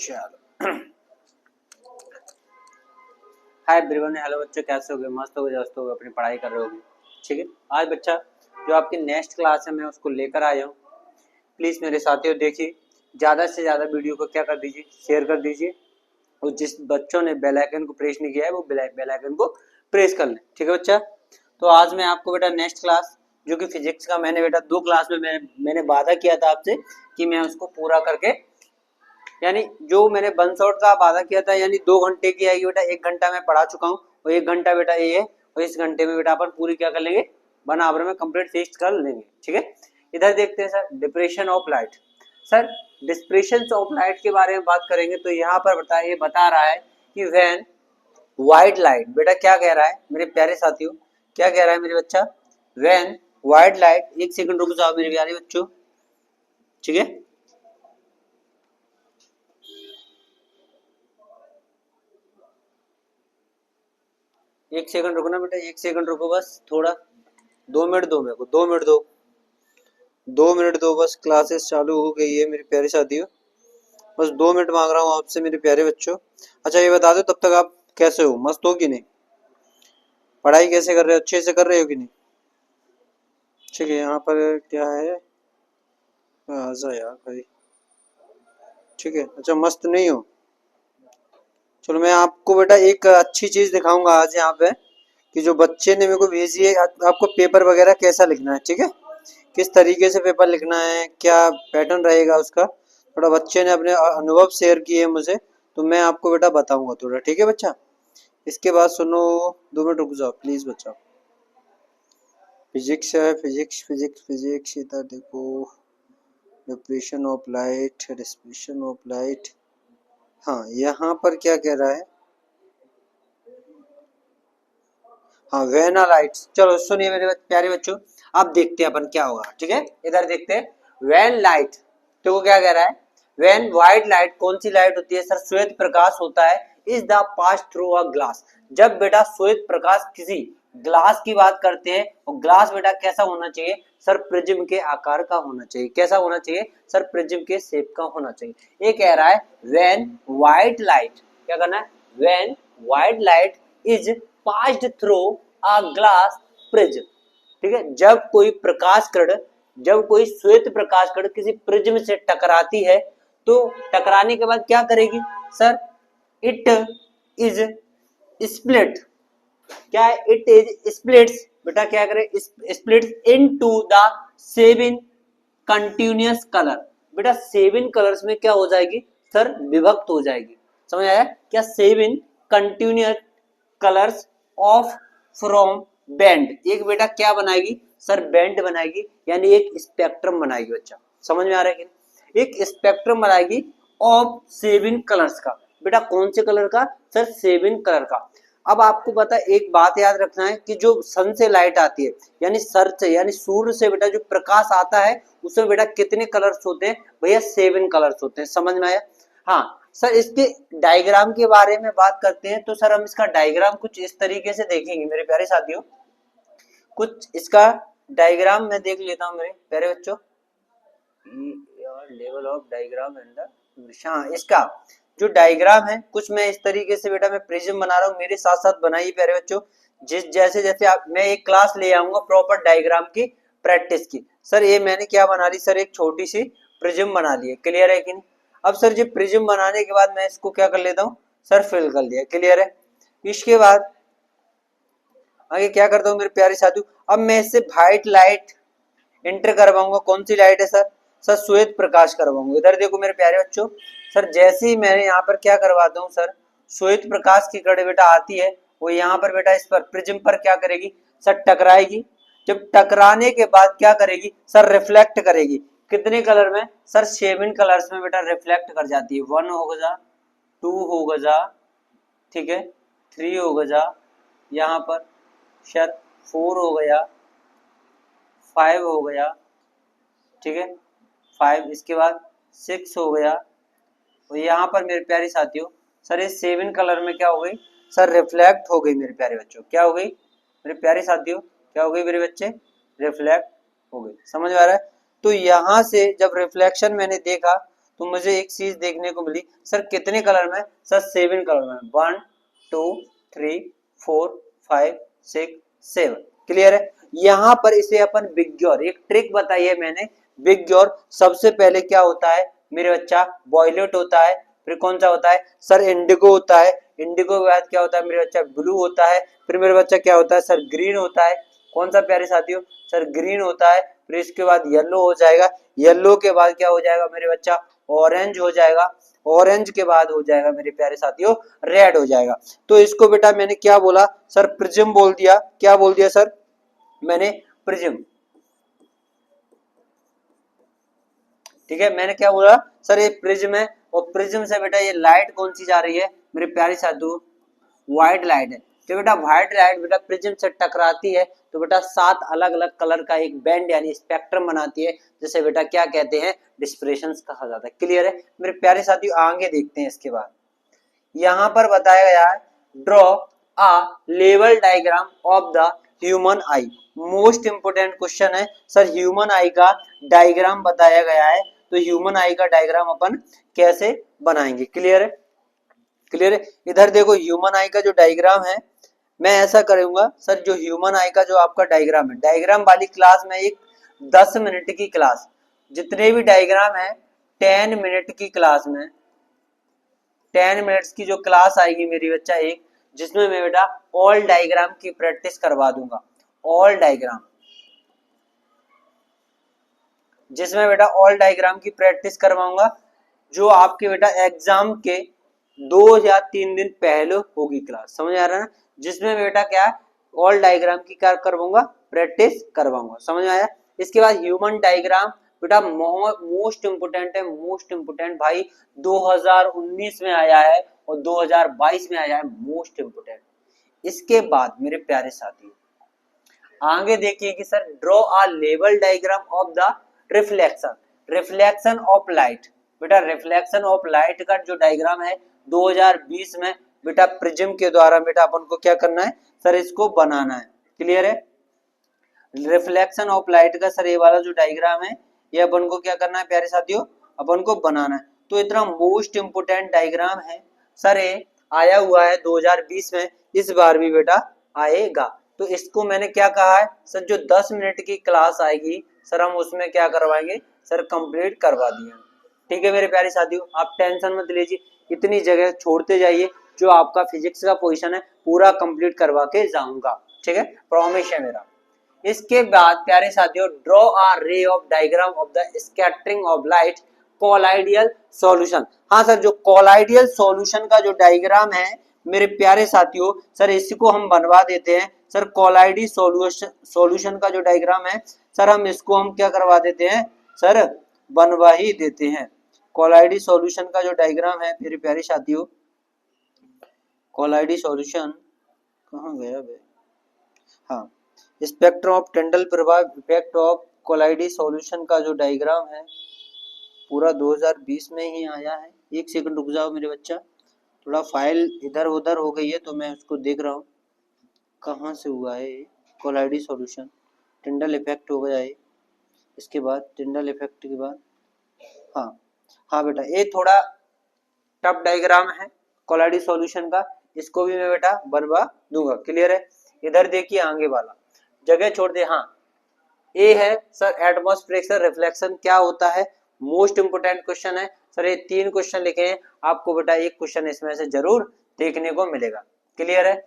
चलो hi everyone, hello बच्चों, कैसे हो गए? मस्त हो गए, दोस्त हो गए, अपनी पढ़ाई कर रहे होगे। ठीक है, आज बच्चा जो आपकी नेक्स्ट क्लास है मैं उसको लेकर आया हूँ। प्लीज़ मेरे साथियों देखिए, ज़्यादा से ज़्यादा वीडियो को क्या कर दीजिए, शेयर कर दीजिए। और जिस बच्चों ने बेल आइकन को प्रेस नहीं किया है वो बेल आइकन को प्रेस कर लें। ठीक है बच्चा, तो आज मैं आपको बेटा नेक्स्ट क्लास जो कि फिजिक्स का मैंने बेटा 2 क्लास में मैंने वादा किया था आपसे कि मैं उसको पूरा करके, यानी जो मैंने वन शॉट का वादा किया था यानी 2 घंटे की आएगी बेटा, 1 घंटा मैं पढ़ा चुका हूँ और 1 घंटा बेटा ये है। और इस घंटे में बेटा अपन पूरी क्या कर लेंगे, 1 आवर में कंप्लीट फिक्स कर लेंगे। ठीक है, इधर देखते हैं sir, depression of light. Sir depression of light के बारे में बात करेंगे तो यहाँ पर बता रहा है कि व्हेन व्हाइट लाइट, बेटा क्या कह रहा है मेरे प्यारे साथियों, क्या कह रहा है मेरे बच्चा, व्हेन व्हाइट लाइट, एक सेकंड रुक जाओ मेरे प्यारे बच्चों। ठीक है, एक सेकंड रुको ना बेटा, एक सेकंड रुको बस, थोड़ा 2 मिनट दो मेरे को, 2 मिनट दो, 2 मिनट दो बस। क्लासेस चालू हो गई है मेरे प्यारे साथियों, बस 2 मिनट मांग रहा हूँ आपसे मेरे प्यारे बच्चों। अच्छा ये बता दो तब तक आप कैसे हो, मस्त हो कि नहीं, पढ़ाई कैसे कर रहे हो, अच्छे से कर रहे हो कि नहीं? ठीक है, यहाँ पर क्या है, आजा यार भाई। ठीक है, अच्छा मस्त नहीं हो, चलो मैं आपको बेटा एक अच्छी चीज दिखाऊंगा आज यहाँ पे कि जो बच्चे ने मेरे को भेजी है, आपको पेपर वगैरह कैसा लिखना है। ठीक है, किस तरीके से पेपर लिखना है, क्या पैटर्न रहेगा उसका, थोड़ा बच्चे ने अपने अनुभव शेयर किए मुझे, तो मैं आपको बेटा बताऊंगा थोड़ा। ठीक है बच्चा, इसके बाद सुनो, 2 मिनट रुक जाओ प्लीज बच्चा। फिजिक्स है, फिजिक्स फिजिक्स फिजिक्स, इधर देखो, depression of light, dispersion of light. हाँ यहाँ पर क्या कह रहा है, हाँ वेना लाइट्स। चलो सुनिए मेरे प्यारे बच्चों, अब देखते हैं अपन क्या होगा। ठीक है, इधर देखते हैं, वेन लाइट, तो वो क्या कह रहा है, वेन व्हाइट लाइट, कौन सी लाइट होती है सर, श्वेत प्रकाश होता है, is the pass through a glass. जब बेटा श्वेत प्रकाश किसी ग्लास की बात करते हैं, और ग्लास बेटा कैसा होना चाहिए सर, प्रिज्म के आकार का होना चाहिए। कैसा होना चाहिए सर, प्रिज्म के शेप का होना चाहिए। ये कह रहा है वेन व्हाइट लाइट, क्या करना है, when white light is passed through a glass prism. ठीक है, जब कोई प्रकाश किरण, जब कोई श्वेत प्रकाश किरण किसी प्रिज्म से टकराती है तो टकराने के बाद क्या करेगी सर, इट इज स्प्लिट। क्या है, इट इज स्प्लिट्स, बेटा क्या करे, splits into the 7 continuous colour. बेटा 7 कलर्स में क्या हो जाएगी सर, विभक्त हो जाएगी। समझ आया क्या, 7 continuous colours of from band, एक बेटा क्या बनाएगी सर, बैंड बनाएगी, यानी एक स्पेक्ट्रम बनाएगी। बच्चा समझ में आ रहा है कि नहीं, एक स्पेक्ट्रम बनाएगी ऑफ 7 कलर्स का। बेटा कौन से कलर का सर, 7 कलर का। अब आपको पता है, एक बात याद रखना है कि जो सन से लाइट आती है, यानी सर से, यानी सूर्य से बेटा जो प्रकाश आता है उसमें बेटा कितने कलर्स होते हैं भैया, 7 कलर्स होते हैं। समझ में आया? हाँ सर, इसके डायग्राम के बारे में बात करते हैं तो सर हम इसका डायग्राम कुछ इस तरीके से देखेंगे मेरे प्यारे साथियों। कुछ इसका डायग्राम मैं देख लेता हूँ मेरे प्यारे बच्चों, level of diagram and the, हाँ इसका जो डायग्राम है कुछ मैं इस तरीके से बेटा मैं प्रिज्म बना रहा हूँ, मेरे साथ साथ बनाइए प्यारे बच्चों। जिस जैसे जैसे आप, मैं एक क्लास ले आऊंगा प्रॉपर डायग्राम की प्रैक्टिस की। सर ये मैंने क्या बना ली सर, एक छोटी सी प्रिज्म बना ली है, क्लियर है कि नहीं? अब सर जी प्रिज्म बनाने के बाद मैं इसको क्या कर लेता हूँ सर, फिल कर लिया, क्लियर है? इसके बाद आगे क्या करता हूँ मेरे प्यारे साथियों, अब मैं इससे व्हाइट लाइट एंटर करवाऊंगा। कौन सी लाइट है सर, सर श्वेत प्रकाश करवाऊंगा। इधर देखो मेरे प्यारे बच्चों, सर जैसे ही मैंने यहाँ पर क्या करवाता हूँ सर, श्वेत प्रकाश की कड़ बेटा आती है, वो यहाँ पर बेटा इस पर प्रिज्म पर क्या करेगी सर, टकराएगी। जब टकराने के बाद क्या करेगी सर, रिफ्लेक्ट करेगी। कितने कलर में सर, 7 कलर्स में बेटा रिफ्लेक्ट कर जाती है। 1 होगा जा, 2 होगा जा, ठीक है, 3 होगा जा, यहाँ पर सर 4 हो गया, 5 हो गया, ठीक है 5, इसके बाद 6 हो गया। और यहाँ पर मेरे प्यारे साथियों सर ये 7 कलर में क्या हो गई सर, रिफ्लेक्ट हो गई मेरे प्यारे बच्चों। क्या हो गई मेरे प्यारे साथियों, क्या हो गई मेरे बच्चे, रिफ्लेक्ट हो गई। समझ में आ रहा है? तो यहाँ से जब रिफ्लेक्शन मैंने देखा तो मुझे एक चीज देखने को मिली सर कितने कलर में, सर 7 कलर में, 1 2 3 4 5 6 7। क्लियर है। यहाँ पर इसे अपन बिग्योर, एक ट्रिक बताई है मैंने, बिग्योर सबसे पहले क्या होता है मेरे बच्चा, वॉयलेट होता है, फिर कौन सा होता है सर इंडिगो होता है, इंडिगो के बाद क्या होता है मेरे बच्चा ब्लू होता है, फिर मेरे बच्चा क्या होता है सर ग्रीन होता है, कौन सा प्यारे साथियों सर ग्रीन होता है, फिर इसके बाद येलो हो जाएगा, येलो के बाद क्या हो जाएगा मेरे बच्चा ऑरेंज हो जाएगा, ऑरेंज के बाद हो जाएगा मेरे प्यारे साथियों रेड हो जाएगा। तो इसको बेटा मैंने क्या बोला सर प्रिज्म बोल दिया, क्या बोल दिया सर मैंने प्रिज्म, ठीक है। मैंने क्या बोला सर ये प्रिज्म है, और प्रिज्म से बेटा ये लाइट कौन सी जा रही है मेरे प्यारे साथियों, व्हाइट लाइट है। तो बेटा व्हाइट लाइट बेटा प्रिज्म से टकराती है तो बेटा 7 अलग अलग कलर का एक बैंड यानी स्पेक्ट्रम बनाती है, जिसे बेटा क्या कहते हैं डिस्पर्शन कहा जाता है। क्लियर है मेरे प्यारे साथियों। आगे देखते हैं इसके बाद, यहाँ पर बताया गया है draw a level diagram of the human I. Most important question है सर, ह्यूमन आई का डायग्राम बताया गया है, तो ह्यूमन आई का डायग्राम अपन कैसे बनाएंगे। क्लियर है, क्लियर है। इधर देखो ह्यूमन आई का जो डायग्राम है, मैं ऐसा करूंगा सर जो ह्यूमन आई का जो आपका डायग्राम है, डायग्राम वाली क्लास में एक 10 मिनट की क्लास, जितने भी डायग्राम है 10 मिनट की क्लास में, 10 मिनट्स की जो क्लास आएगी मेरी बच्चा एक, जिसमें मैं बेटा ऑल डायग्राम की प्रैक्टिस करवा दूंगा, ऑल डायग्राम, जिसमें बेटा ऑल डायग्राम की प्रैक्टिस करवाऊंगा, जो आपके बेटा एग्जाम के 2 या 3 दिन पहले होगी क्लास, समझ आ रहा है ना, जिसमें बेटा क्या ऑल डायग्राम की क्या करवाऊंगा प्रैक्टिस करवाऊंगा, समझ आया। इसके बाद ह्यूमन डायग्राम बेटा मोस्ट इंपोर्टेंट है, मोस्ट इंपोर्टेंट भाई 2019 में आया है और 2022 में आया है, मोस्ट इंपोर्टेंट। इसके बाद मेरे प्यारे साथी आगे देखिए कि sir draw a level diagram of the reflection, reflection of light. बेटा रिफ्लेक्शन ऑफ लाइट का जो डायग्राम है 2020 में बेटा प्रिज्म के द्वारा बेटा अपन को क्या करना है सर इसको बनाना है। क्लियर है, रिफ्लेक्शन ऑफ लाइट का सर ये वाला जो डायग्राम है ये अपन को क्या करना है प्यारे साथियों, अपन को बनाना है। तो इतना मोस्ट इंपोर्टेंट डायग्राम है सर, ये आया हुआ है 2020 में, इस बार भी बेटा आएगा। तो इसको मैंने क्या कहा है सर, जो 10 मिनट की क्लास आएगी सर हम उसमें क्या करवाएंगे सर कंप्लीट करवा दिया। ठीक है मेरे प्यारे साथियों, आप टेंशन मत लीजिए, इतनी जगह छोड़ते जाइए, जो आपका फिजिक्स का पोजीशन है पूरा कंप्लीट करवा के जाऊंगा, ठीक है, प्रॉमिस है मेरा। इसके बाद प्यारे साथियों draw a ray of diagram of the scattering of light colloidal solution. हाँ सर, जो कोलाइडियल सॉल्यूशन का जो डायग्राम है मेरे प्यारे साथियों सर इसको हम बनवा देते हैं सर, कोलाइडी सॉल्यूशन का जो डायग्राम है सर हम इसको हम क्या करवा देते हैं सर बनवा ही देते हैं। कोलाइडी सॉल्यूशन का जो डायग्राम है मेरे प्यारे साथियों, कोलाइडी सॉल्यूशन कहाँ गया बे, हाँ स्पेक्ट्रम ऑफ टेंडल प्रभाव इफेक्ट ऑफ कोलाइडी सॉल्यूशन का जो डायग्राम है पूरा 2020 में ही आया है। एक सेकंड रुक जाओ मेरे बच्चा, थोड़ा फाइल इधर उधर हो गई है तो मैं उसको देख रहा हूँ कहाँ से हुआ है। कोलाइडी सॉल्यूशन टिंडल इफेक्ट हो गया है, इसके बाद टिंडल इफेक्ट के बाद हाँ हाँ बेटा ये थोड़ा टफ डायग्राम है कोलाइडी सॉल्यूशन का, इसको भी मैं बेटा बनवा दूंगा। क्लियर है, इधर देखिए आगे वाला जगह छोड़ दे। हाँ ए है सर एटमॉस्फेरिक रिफ्लेक्शन क्या होता है, मोस्ट इंपोर्टेंट क्वेश्चन है सर, ये 3 क्वेश्चन लिखे हैं आपको बेटा, एक क्वेश्चन इसमें से जरूर देखने को मिलेगा। क्लियर है,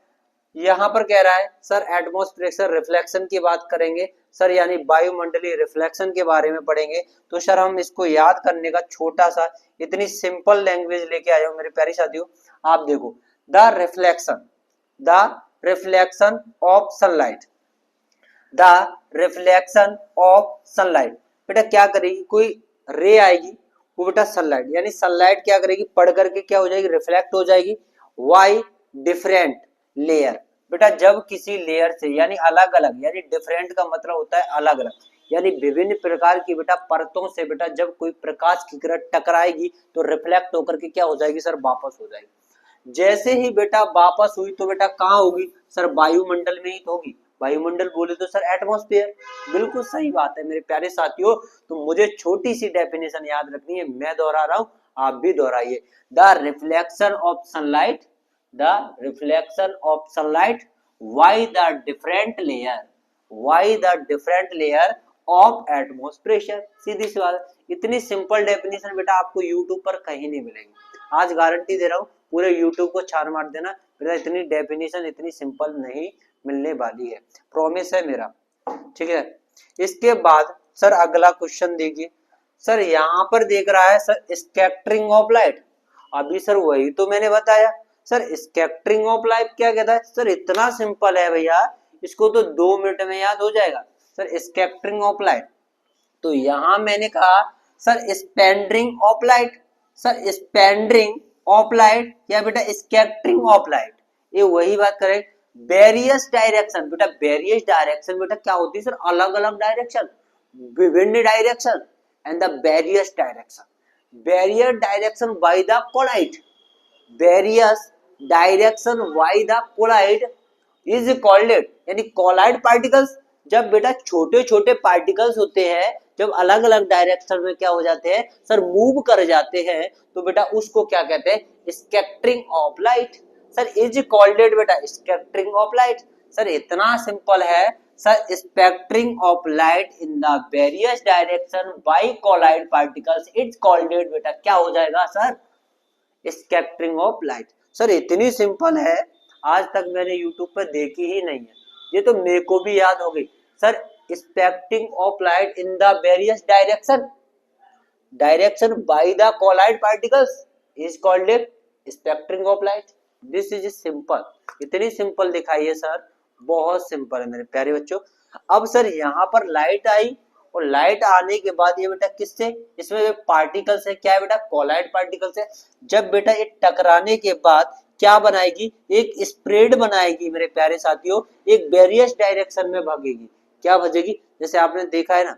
यहाँ पर कह रहा है सर एटमॉस्फेरिक रिफ्लेक्शन की बात करेंगे सर, यानी वायुमंडलीय रिफ्लेक्शन के बारे में पढ़ेंगे। तो सर हम इसको याद करने का छोटा सा इतनी सिंपल लैंग्वेज लेके आए हो मेरे प्यारे साथियों। आप देखो the reflection of sunlight, the reflection of sunlight बेटा क्या करेगी, कोई रे आएगी वो बेटा सनलाइट, यानी सनलाइट क्या करेगी पढ़ करके क्या हो जाएगी रिफ्लेक्ट हो जाएगी, वाई डिफरेंट लेयर। बेटा जब किसी लेयर से यानी अलग अलग, यानी डिफरेंट का मतलब होता है अलग अलग, यानी विभिन्न प्रकार की बेटा परतों से बेटा जब कोई प्रकाश की किरण टकराएगी तो रिफ्लेक्ट होकर के क्या हो जाएगी सर वापस हो जाएगी। जैसे ही बेटा वापस हुई तो बेटा कहाँ होगी सर वायुमंडल में ही तो होगी, वायुमंडल बोले तो सर एटमॉस्फेयर। बिल्कुल सही बात है मेरे प्यारे साथियों। तो मुझे छोटी सी डेफिनेशन याद रखनी है, मैं दोहरा रहा हूं, आप भी दोहराइए। The reflection of sunlight, the reflection of sunlight by the different layer, by the different layer of atmosphere. सीधी सी बात, इतनी सिंपल डेफिनेशन बेटा आपको यूट्यूब पर कहीं नहीं मिलेगी। आज गारंटी दे रहा हूँ, पूरे यूट्यूब को छान मार देना बेटा, इतनी डेफिनेशन इतनी सिंपल नहीं मिलने वाली है, प्रॉमिस है मेरा, ठीक है। इसके बाद सर अगला क्वेश्चन देखिए। सर यहाँ पर देख रहा है सर स्कैटरिंग ऑफ लाइट, अभी सर वही तो मैंने बताया। सर स्कैटरिंग ऑफ लाइट क्या कहता है? सर इतना सिंपल है भैया, इसको तो 2 मिनट में याद हो जाएगा। सर स्कैटरिंग ऑफ लाइट, तो यहां मैंने कहा sir spreading of light, sir spreading of light या बेटा स्कैटरिंग ऑफ लाइट, ये वही बात करें। वेरियस डायरेक्शन, बेटा वेरियस डायरेक्शन बेटा क्या होती है सर? अलग अलग डायरेक्शन, विभिन्न direction and the various direction, various direction by the colloid, various direction by the colloid is called, यानी कोलाइड पार्टिकल्स। जब बेटा छोटे छोटे पार्टिकल्स होते हैं, जब अलग अलग डायरेक्शन में क्या हो जाते हैं सर, मूव कर जाते हैं, तो बेटा उसको क्या कहते हैं? Scattering of light. Sir is called बेटा स्कैटरिंग ऑफ लाइट। सर इतना सिंपल है sir, spattering of light in the various direction by colloid particles is called बेटा क्या हो जाएगा sir? Scattering of light. Sir इतनी सिंपल है, आज तक मैंने यूट्यूब पर देखी ही नहीं है, ये तो मेरे को भी याद हो गई। Sir spattering of light in the various direction, direction by the colloid particles is called spattering of light. This is simple, इतनी सिंपल दिखाई है सर, बहुत सिंपल है मेरे प्यारे बच्चों। अब सर यहाँ पर लाइट आई, और लाइट आने के बाद ये बेटा किससे, इसमें पार्टिकल्स है, क्या है बेटा? कोलाइड पार्टिकल्स है। जब बेटा ये टकराने के बाद क्या बनाएगी? एक स्प्रेड बनाएगी मेरे प्यारे साथियों, एक वेरियस डायरेक्शन में भागेगी। क्या भागेगी? जैसे आपने देखा है ना,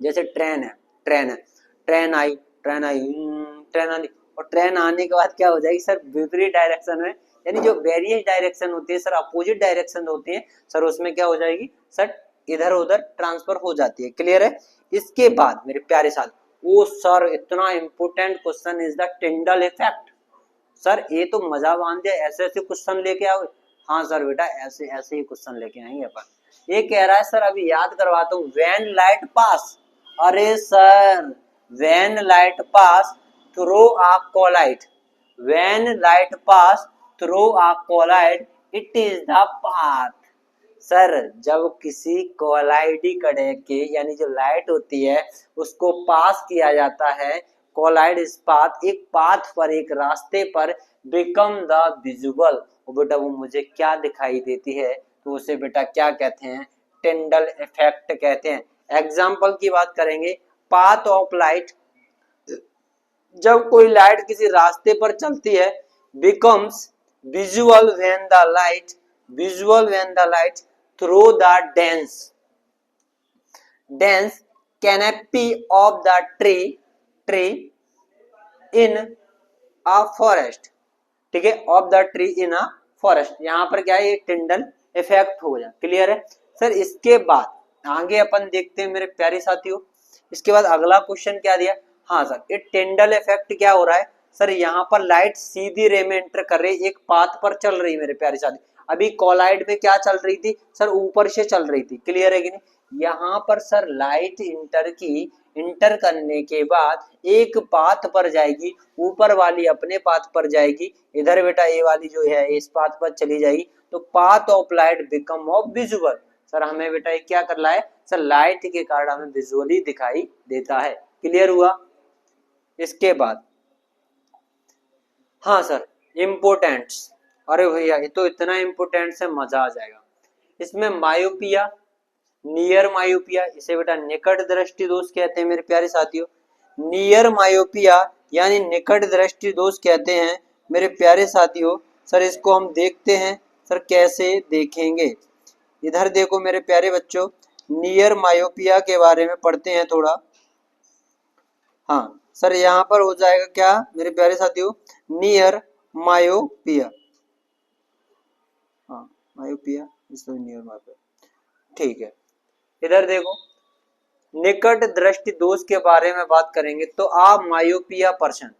जैसे ट्रेन है, ट्रेन है, ट्रेन आई, ट्रेन आई, ट्रेन आई, और ट्रेन आने के बाद क्या हो जाएगी सर? विपरीत डायरेक्शन में, यानी जो वेरियस डायरेक्शन होती है सर, अपोजिट डायरेक्शन होती है सर, उसमें क्या हो जाएगी सर? इधर उधर ट्रांसफर हो जाती है। क्लियर है? इसके बाद मेरे प्यारे साथ, ओ सर इतना important question is the Tyndall effect. Sir ये तो मजा बांध दिया, ऐसे ऐसे क्वेश्चन लेके आओ। हाँ सर बेटा ऐसे ऐसे ही क्वेश्चन लेके आएंगे अपन। ये कह रहा है सर, अभी याद करवाता हूँ, व्हेन लाइट पास, अरे sir when light pass through a colloid, when light pass through a colloid it is the path. Sir जब किसी कोलाइडी कड़े के, यानी जो लाइट होती है उसको पास किया जाता है, कोलाइड इस पाथ, एक पाथ पर, एक रास्ते पर, बिकम द विजुअल, बेटा वो मुझे क्या दिखाई देती है, तो उसे बेटा क्या कहते हैं? टिंडल इफेक्ट कहते हैं। एग्जाम्पल की बात करेंगे, पाथ ऑफ लाइट, जब कोई लाइट किसी रास्ते पर चलती है, becomes visual when the light, visual when the light through the dense canopy of the tree in a forest, ठीक है, of the tree in a forest. यहाँ पर क्या है? ये टिंडल इफेक्ट हो गया। क्लियर है सर? इसके बाद आगे अपन देखते हैं मेरे प्यारे साथियों, इसके बाद अगला क्वेश्चन क्या दिया? हाँ सर, ये टिंडल इफेक्ट क्या हो रहा है सर? यहाँ पर लाइट सीधी रे में एंटर कर रही है, एक पाथ पर चल रही है मेरे प्यारे साथी। अभी कोलाइड में क्या चल रही थी सर? ऊपर से चल रही थी। क्लियर है कि नहीं? यहाँ पर सर लाइट इंटर करने के बाद एक पाथ पर जाएगी, ऊपर वाली अपने पाथ पर जाएगी, इधर बेटा ये वाली जो है इस पाथ पर चली जाएगी, तो path of light become of visual. Sir हमें बेटा ये क्या कर रहा है सर? लाइट के कारण हमें विजुअली दिखाई देता है। क्लियर हुआ? इसके बाद हाँ सर इम्पोर्टेंट्स, अरे भैया ये तो इतना इम्पोर्टेंट है, मजा आ जाएगा। इसमें मायोपिया, नियर मायोपिया, इसे बेटा निकट दृष्टि दोष कहते हैं मेरे प्यारे साथियों। नियर मायोपिया यानी निकट दृष्टि दोष कहते हैं मेरे प्यारे साथियों। सर इसको हम देखते हैं सर, कैसे देखेंगे? इधर देखो मेरे प्यारे बच्चों, नियर मायोपिया के बारे में पढ़ते हैं थोड़ा। हाँ सर यहाँ पर हो जाएगा क्या मेरे प्यारे साथियों? नियर मायोपिया, हाँ मायोपिया, नियर मायोपिया। ठीक है, इधर देखो, निकट दृष्टि दोष के बारे में बात करेंगे तो आ मायोपिया पर्सन,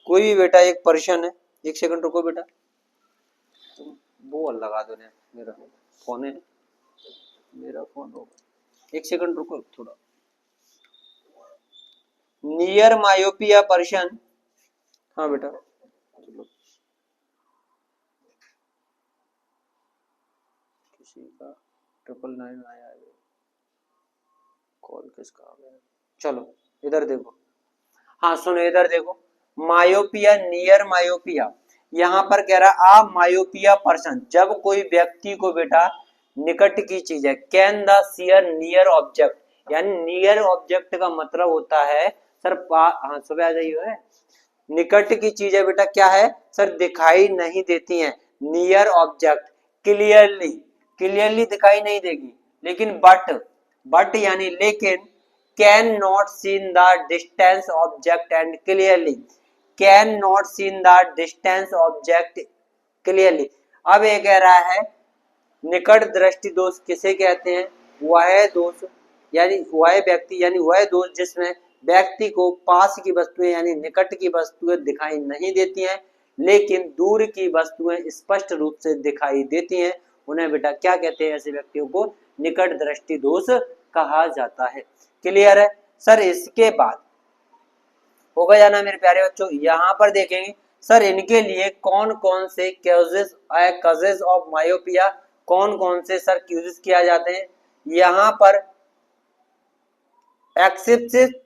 कोई भी बेटा एक पर्सन है, एक सेकंड रुको बेटा, तुम वो लगा दो ने, मेरा फोन है, मेरा फोन होगा, एक सेकंड रुको थोड़ा, नियर मायोपिया पर्सन, हाँ बेटा किसी का 999 आया है, कॉल किसका आ गया, चलो इधर देखो, हाँ सुनो इधर देखो, मायोपिया, नियर मायोपिया, यहाँ पर कह रहा आ मायोपिया पर्सन, जब कोई व्यक्ति को बेटा निकट की चीज है, can the see near object, यानी नियर ऑब्जेक्ट का मतलब होता है सर हाँ सुबह आ जाइए है, निकट की चीजें बेटा क्या है सर, दिखाई नहीं देती हैं, नियर ऑब्जेक्ट क्लियरली, क्लियरली दिखाई नहीं देगी, लेकिन बट यानी लेकिन, can not seen the distance object and clearly, can not seen the distance object clearly. अब ये कह रहा है निकट दृष्टि दोष किसे कहते हैं, वह दोष यानी वह व्यक्ति यानी वह दोष जिसमें व्यक्ति को पास की वस्तुएं यानी निकट की वस्तुएं दिखाई नहीं देती हैं, लेकिन दूर की वस्तुएं स्पष्ट रूप से दिखाई देती हैं, उन्हें बेटा क्या कहते हैं, ऐसे व्यक्तियों को निकट दृष्टि दोष कहा जाता है। क्लियर है सर। इसके बाद होगा जाना मेरे प्यारे बच्चों, यहाँ पर देखेंगे सर इनके लिए कौन कौन से कॉजेज ऑफ मायोपिया, कौन कौन से सर क्यूजेस किया जाते हैं। यहाँ पर excessive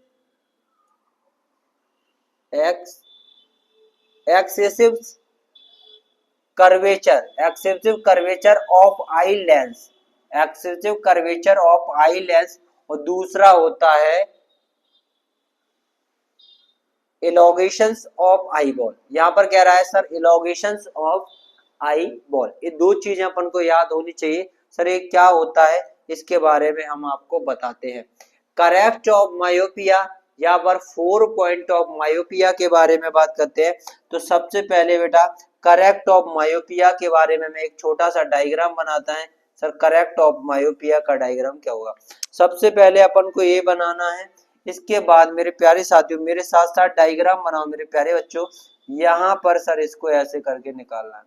curvature of eye lens, excessive curvature of eye lens, और दूसरा होता है इलोगेशंस ऑफ आई बॉल। यहाँ पर कह रहा है सर इलोगेशंस ऑफ आई बॉल, ये दो चीजें अपन को याद होनी चाहिए सर, ये क्या होता है इसके बारे में हम आपको बताते हैं। करेक्ट ऑफ मायोपिया, यहाँ पर 4 पॉइंट ऑफ मायोपिया के बारे में बात करते हैं। तो सबसे पहले बेटा करेक्ट ऑफ मायोपिया के बारे में मैं एक छोटा सा डायग्राम बनाता है सर, करेक्ट ऑफ मायोपिया का डायग्राम क्या होगा। सबसे पहले अपन को ये बनाना है, इसके बाद मेरे प्यारे साथियों मेरे साथ साथ डायग्राम बनाओ मेरे प्यारे बच्चों, यहाँ पर सर इसको ऐसे करके निकालना है।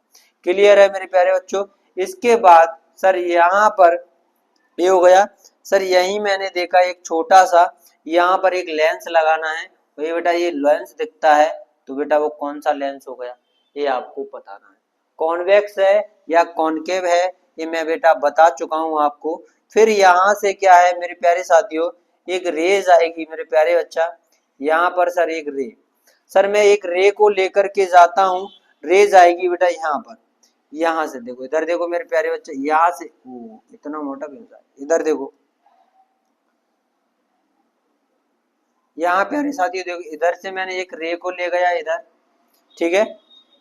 क्लियर है मेरे प्यारे बच्चों। इसके बाद सर यहाँ पर ये हो गया सर, यही मैंने देखा एक छोटा सा यहाँ पर एक लेंस लगाना है, तो ये बेटा ये लेंस दिखता है, तो बेटा वो कौन सा लेंस हो गया ये आपको बताना है, कॉन्वेक्स है या कॉनकेव है, ये मैं बेटा बता चुका हूँ आपको। फिर यहाँ से क्या है मेरे प्यारे साथियों, एक रेज आएगी मेरे प्यारे बच्चा, यहाँ पर सर एक रे, सर मैं एक रे को लेकर के जाता हूँ, रेज आएगी बेटा यहाँ पर, यहाँ से देखो इधर देखो मेरे प्यारे बच्चे, यहाँ से इतना मोटा क्यों था, इधर देखो यहाँ प्यारे साथियों देखो, इधर से मैंने एक रे को ले गया इधर, ठीक है,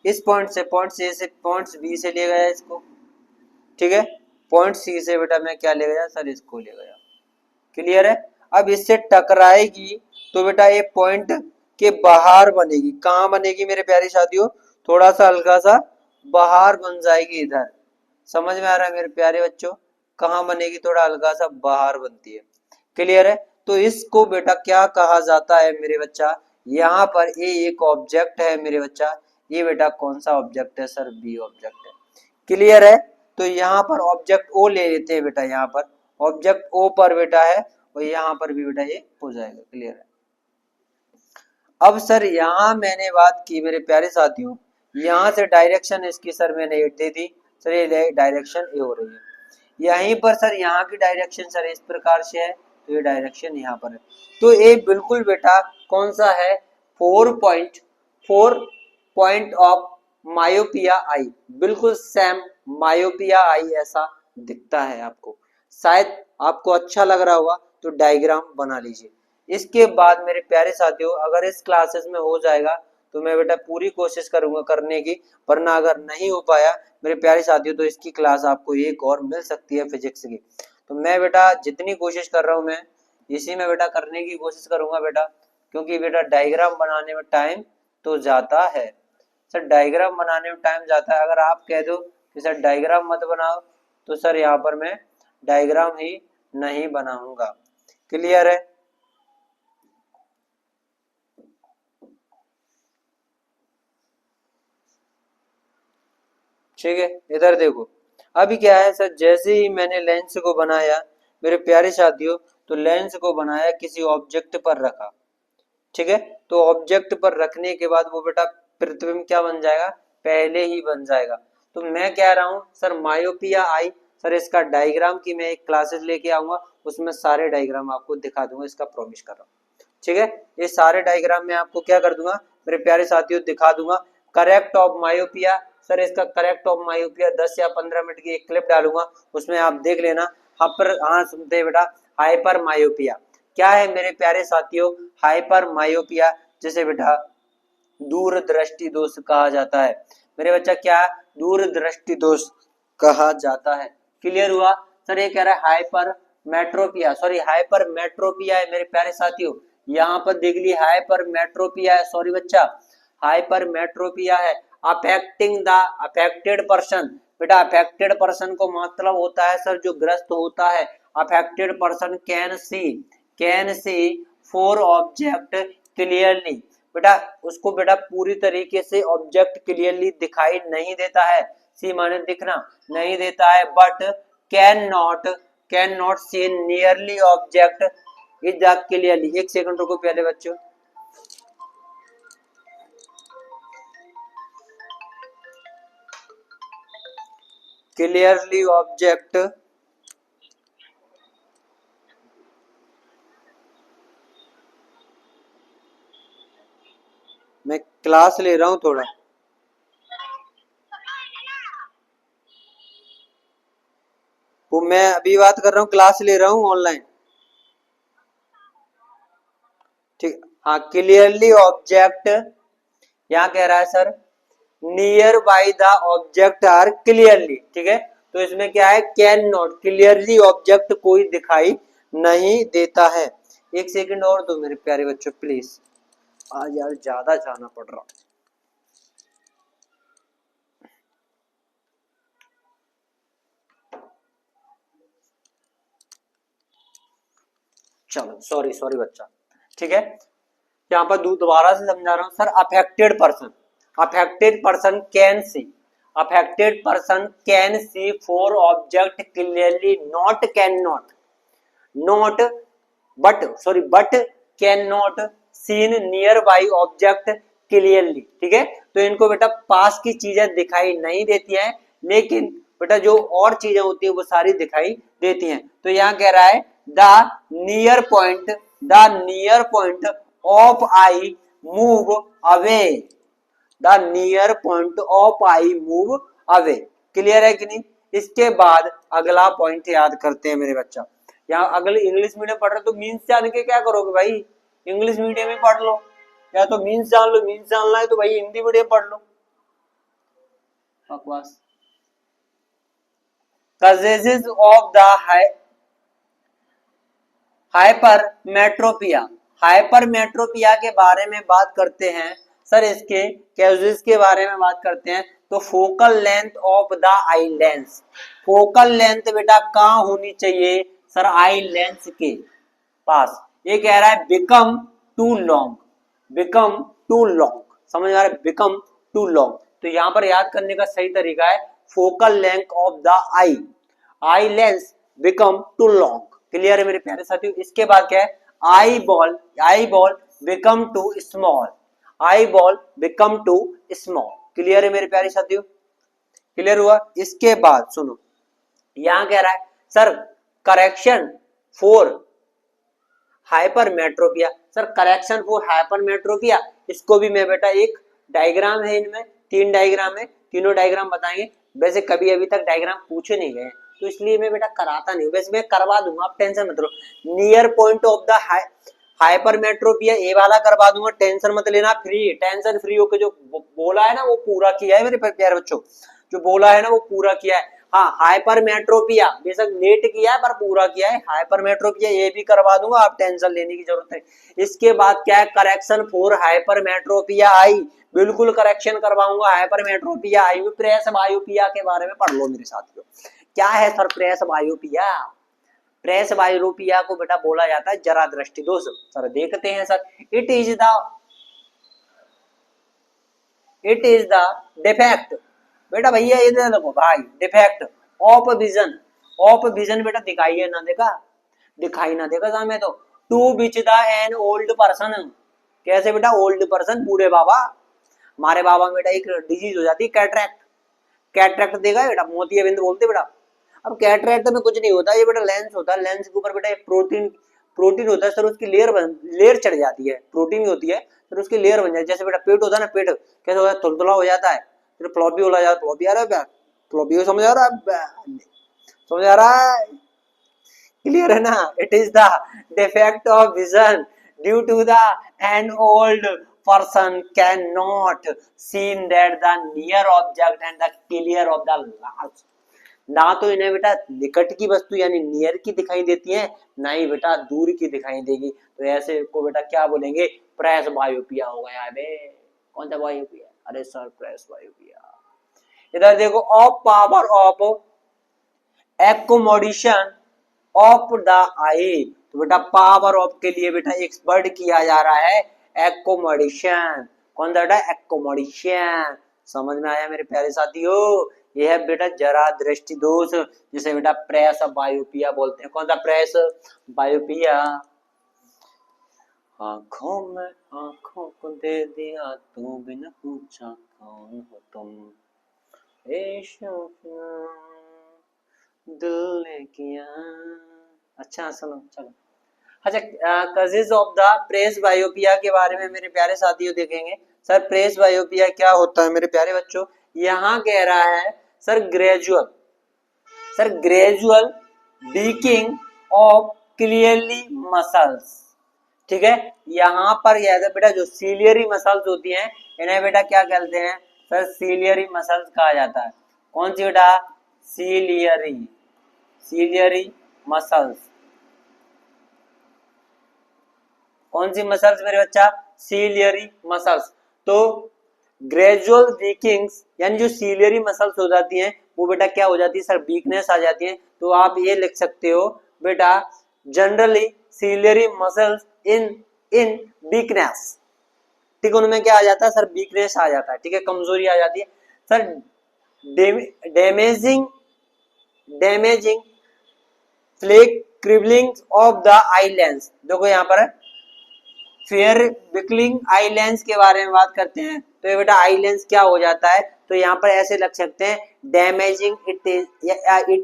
इस पॉइंट से पॉइंट बी से ले गया इसको, ठीक है, पॉइंट सी से बेटा मैं क्या ले गया सर, इसको ले गया। क्लियर है। अब इससे टकराएगी तो बेटा ये पॉइंट के बाहर बनेगी, कहाँ बनेगी मेरे प्यारे साथियों, थोड़ा सा हल्का सा बाहर बन जाएगी इधर, समझ में आ रहा है मेरे प्यारे बच्चों, कहाँ बनेगी, थोड़ा हल्का सा बाहर बनती है। क्लियर है। तो इसको बेटा क्या कहा जाता है मेरे बच्चा, यहाँ पर ये एक ऑब्जेक्ट है मेरे बच्चा, ये बेटा कौन सा ऑब्जेक्ट है सर, बी ऑब्जेक्ट है। क्लियर है। तो यहाँ पर ऑब्जेक्ट ओ ले लेते हैं बेटा, यहाँ पर ऑब्जेक्ट ओ पर बेटा है, और यहाँ पर भी बेटा ये हो जाएगा। क्लियर है। अब सर यहाँ मैंने बात की मेरे प्यारे साथियों, यहाँ से डायरेक्शन इसकी सर मैंने दे दी, सर ये डायरेक्शन ए हो रही है, यहीं पर सर यहाँ की डायरेक्शन सर इस प्रकार से है, तो ये डायरेक्शन यहाँ पर है, तो ये बिल्कुल बेटा कौन सा है, 4 पॉइंट ऑफ मायोपिया आई, बिल्कुल सेम मायोपिया आई ऐसा दिखता है आपको, शायद आपको अच्छा लग रहा होगा, तो डायग्राम बना लीजिए। इसके बाद मेरे प्यारे साथियों अगर इस क्लासेस में हो जाएगा तो मैं बेटा पूरी कोशिश करूंगा करने की, वरना अगर नहीं हो पाया मेरे प्यारे साथियों तो इसकी क्लास आपको एक और मिल सकती है फिजिक्स की। तो मैं बेटा जितनी कोशिश कर रहा हूँ मैं इसी में बेटा करने की कोशिश करूंगा बेटा, क्योंकि बेटा डायग्राम बनाने में टाइम तो जाता है सर, डायग्राम बनाने में टाइम जाता है, अगर आप कह दो कि सर डायग्राम मत बनाओ तो सर यहाँ पर मैं डायग्राम ही नहीं बनाऊंगा। क्लियर है? ठीक है, इधर देखो। अभी क्या है सर, जैसे ही मैंने लेंस को बनाया मेरे प्यारे साथियों, तो लेंस को बनाया किसी ऑब्जेक्ट पर रखा, ठीक है। तो ऑब्जेक्ट पर रखने के बाद वो बेटा प्रतिबिंब क्या बन जाएगा, पहले ही बन जाएगा। तो मैं कह रहा हूं सर मायोपिया आई, सर इसका डायग्राम की मैं एक क्लासेस लेके आऊंगा, उसमें सारे डायग्राम आपको दिखा दूंगा, इसका प्रॉमिस कर रहा हूँ। ठीक है, ये सारे डायग्राम में आपको क्या कर दूंगा मेरे प्यारे साथियों, दिखा दूंगा। करेक्ट ऑफ मायोपिया, सर इसका करेक्ट ऑफ मायोपिया 10 या 15 मिनट की एक क्लिप डालूंगा, उसमें आप देख लेना। हाँ सुनते बेटा, हाइपर मायोपिया क्या है मेरे प्यारे साथियों, हाइपर मायोपिया जैसे बेटा दूरदृष्टि दोष कहा जाता है मेरे बच्चा, क्या दूरदृष्टि दोष कहा जाता है। क्लियर हुआ? सर ये कह रहा है हाइपर मेट्रोपिया, सॉरी हाइपर मेट्रोपिया है मेरे प्यारे साथियों, यहाँ पर देख ली हाइपर मेट्रोपिया है, सॉरी बच्चा हाइपर मेट्रोपिया है। अफेक्टिंग द अफेक्टेड पर्सन, बेटा अफेक्टेड पर्सन को मतलब होता है सर जो ग्रस्त होता है, affected person can see four object clearly, बेटा उसको बेटा पूरी तरीके से ऑब्जेक्ट क्लियरली दिखाई नहीं देता है, सी माने दिखना नहीं देता है, but can not see nearly object is clearly. एक सेकंड रुको पहले बच्चों, क्लियरली ऑब्जेक्ट मैं क्लास ले रहा हूं थोड़ा, वो मैं अभी बात कर रहा हूँ, क्लास ले रहा हूँ ऑनलाइन। ठीक, हाँ क्लियरली ऑब्जेक्ट यहाँ कह रहा है sir near by the object are clearly, ठीक है। तो इसमें क्या है, कैन नॉट, क्लियरली ऑब्जेक्ट कोई दिखाई नहीं देता है। एक सेकंड और दो मेरे प्यारे बच्चों प्लीज, आज यार ज्यादा जाना पड़ रहा। चलो सॉरी सॉरी बच्चा, ठीक है। यहाँ पर दोबारा से समझा रहा हूँ sir, affected person can see, affected person can see four object clearly, not can not, not but sorry but can not seen near by object clearly, ठीक है। तो इनको बेटा पास की चीजें दिखाई नहीं देती हैं, लेकिन बेटा जो और चीजें होती है वो सारी दिखाई देती हैं। तो यहाँ कह रहा है near point the near point of I move away, the near point of I move away. Clear है कि नहीं? इसके बाद अगला पॉइंट याद करते हैं मेरे बच्चा। यहाँ अगले इंग्लिश मीडियम पढ़ रहे तो मीन्स जान के क्या करोगे भाई, इंग्लिश मीडियम ही पढ़ लो, या तो मीन्स जान लो, मीन्स जानना है तो भाई हिंदी मीडियम पढ़ लो, बकवास। कजेजेस ऑफ द हाइपरमेट्रोपिया, हाइपरमेट्रोपिया के बारे में बात करते हैं सर, इसके कैजेस के बारे में बात करते हैं। तो focal length of the eye lens, focal length बेटा कहाँ होनी चाहिए सर, आई लेंस के पास। ये कह रहा है become too long, become too long, समझ आ रहा है, बिकम टू लॉन्ग। तो यहाँ पर याद करने का सही तरीका है focal length of the eye, eye lens become too long. Clear है मेरे प्यारे साथियों? इसके बाद क्या है, eye ball become too small, eye ball become too small. Clear है मेरे प्यारे साथियों? क्लियर हुआ? इसके बाद सुनो, यहां कह रहा है sir correction for hypermetropia, sir correction for hypermetropia, इसको भी मैं बेटा एक डायग्राम है, इनमें 3 डायग्राम है, तीनों डायग्राम बताएंगे। वैसे कभी अभी तक डायग्राम पूछे नहीं गए तो इसलिए मैं बेटा कराता नहीं, वैसे मैं करवा दूंगा, आप टेंशन मत लो। Near point of the hypermetropia ये वाला करवा दूंगा, टेंशन मत लेना, फ्री टेंशन फ्री होकर जो बोला है ना वो पूरा किया है मेरे प्यारे बच्चों, जो बोला है ना वो पूरा किया है। हाँ हाइपरमेट्रोपिया बेशक लेट किया है पर पूरा किया है, हाइपरमेट्रोपिया ये भी करवा दूंगा, आप टेंशन लेने की जरूरत है। इसके बाद क्या है, करेक्शन फॉर हाइपरमेट्रोपिया आई, बिल्कुल करेक्शन करवाऊंगा हाइपरमेट्रोपिया आई, प्रेस मायोपिया के बारे में पढ़ लो मेरे साथियों। क्या है सर प्रेस बायोपिया? प्रेस बायोपिया को बेटा बोला जाता है जरा दृष्टि दोष। सर देखते हैं sir, it is the defect, बेटा भैया ये देखो भाई, defect of vision, of vision बेटा दिखाई है ना देखा, दिखाई ना देखा सामने तो, to which the an old person, कैसे बेटा ओल्ड पर्सन बूढ़े बाबा, हमारे बाबा में बेटा एक डिजीज हो जाती है कैटरैक्ट, कैटरैक्ट देगा बेटा, मोतियाबिंद बोलते बेटा। अब कैटरैक्ट में कुछ नहीं होता, ये बेटा लेंस होता है, लेंस के ऊपर बेटा एक प्रोटीन प्रोटीन होता है सर, उसकी लेयर चढ़ जाती है, प्रोटीन होती है फिर उसकी लेयर बन जाती है, जैसे बेटा पेट होता है ना, पेट कैसे होता है तुलतुला हो जाता है, फिर फ्लॉपी हो जाता है, फ्लॉपी आ रहा है प्यार, फ्लॉपी को समझ आ रहा है, समझ आ रहा है, क्लियर है ना? It is the defect of vision due to the an old person cannot seen that the near object and the clear of the large, ना तो इन्हें बेटा निकट की वस्तु यानी नियर की दिखाई देती है, ना ही बेटा दूर की दिखाई देगी, तो ऐसे को बेटा क्या बोलेंगे? प्रेस बायोपिया हो गया बे। कौन सा बायोपिया? अरे सर प्रेस बायोपिया। इधर देखो, of power of accommodation of the eye, तो बेटा पावर ऑफ के लिए बेटा एक वर्ड किया जा रहा है एकोमोडेशन। कौन सा बेटा? एकोमोडेशन। समझ में आया मेरे प्यारे साथियों? यह है बेटा जरा दृष्टि दोष, जिसे बेटा प्रेस बायोपिया बोलते हैं। कौन सा? प्रेस बायोपिया। आंखों में आंखों को दे दिया तू बिना पूछा कौन हो तुम, दिल ने किया। अच्छा सुनो चलो, अच्छा कजेज ऑफ द प्रेस बायोपिया के बारे में मेरे प्यारे साथियों देखेंगे। सर प्रेस बायोपिया क्या होता है मेरे प्यारे बच्चों? यहाँ कह रहा है sir gradual weakening of clearly muscles, ठीक है। यहाँ पर यह बेटा जो सीलियरी मसल्स होती हैं इन्हें बेटा क्या कहते हैं? सर सीलियरी मसल्स कहा जाता है। कौन सी बेटा? Ciliary muscles. कौन सी मसल्स मेरे बच्चा? Ciliary muscles. तो ग्रेजुअल वीकिंग्स यानी जो सीलियरी मसल्स हो जाती हैं वो बेटा क्या हो जाती है? सर वीकनेस आ जाती है। तो आप ये लिख सकते हो बेटा जनरली सीलियरी मसल्स इन वीकनेस, ठीक है, उनमें क्या आ जाता है? सर वीकनेस आ जाता है, ठीक है, कमजोरी आ जाती है। Sir damaging flake crippling of the eye lens, देखो यहाँ पर फेयर बिकलिंग आई लेंस के बारे में बात करते हैं। तो ये बेटा आई लेंस क्या हो जाता है? तो यहाँ पर ऐसे लग सकते हैं damaging it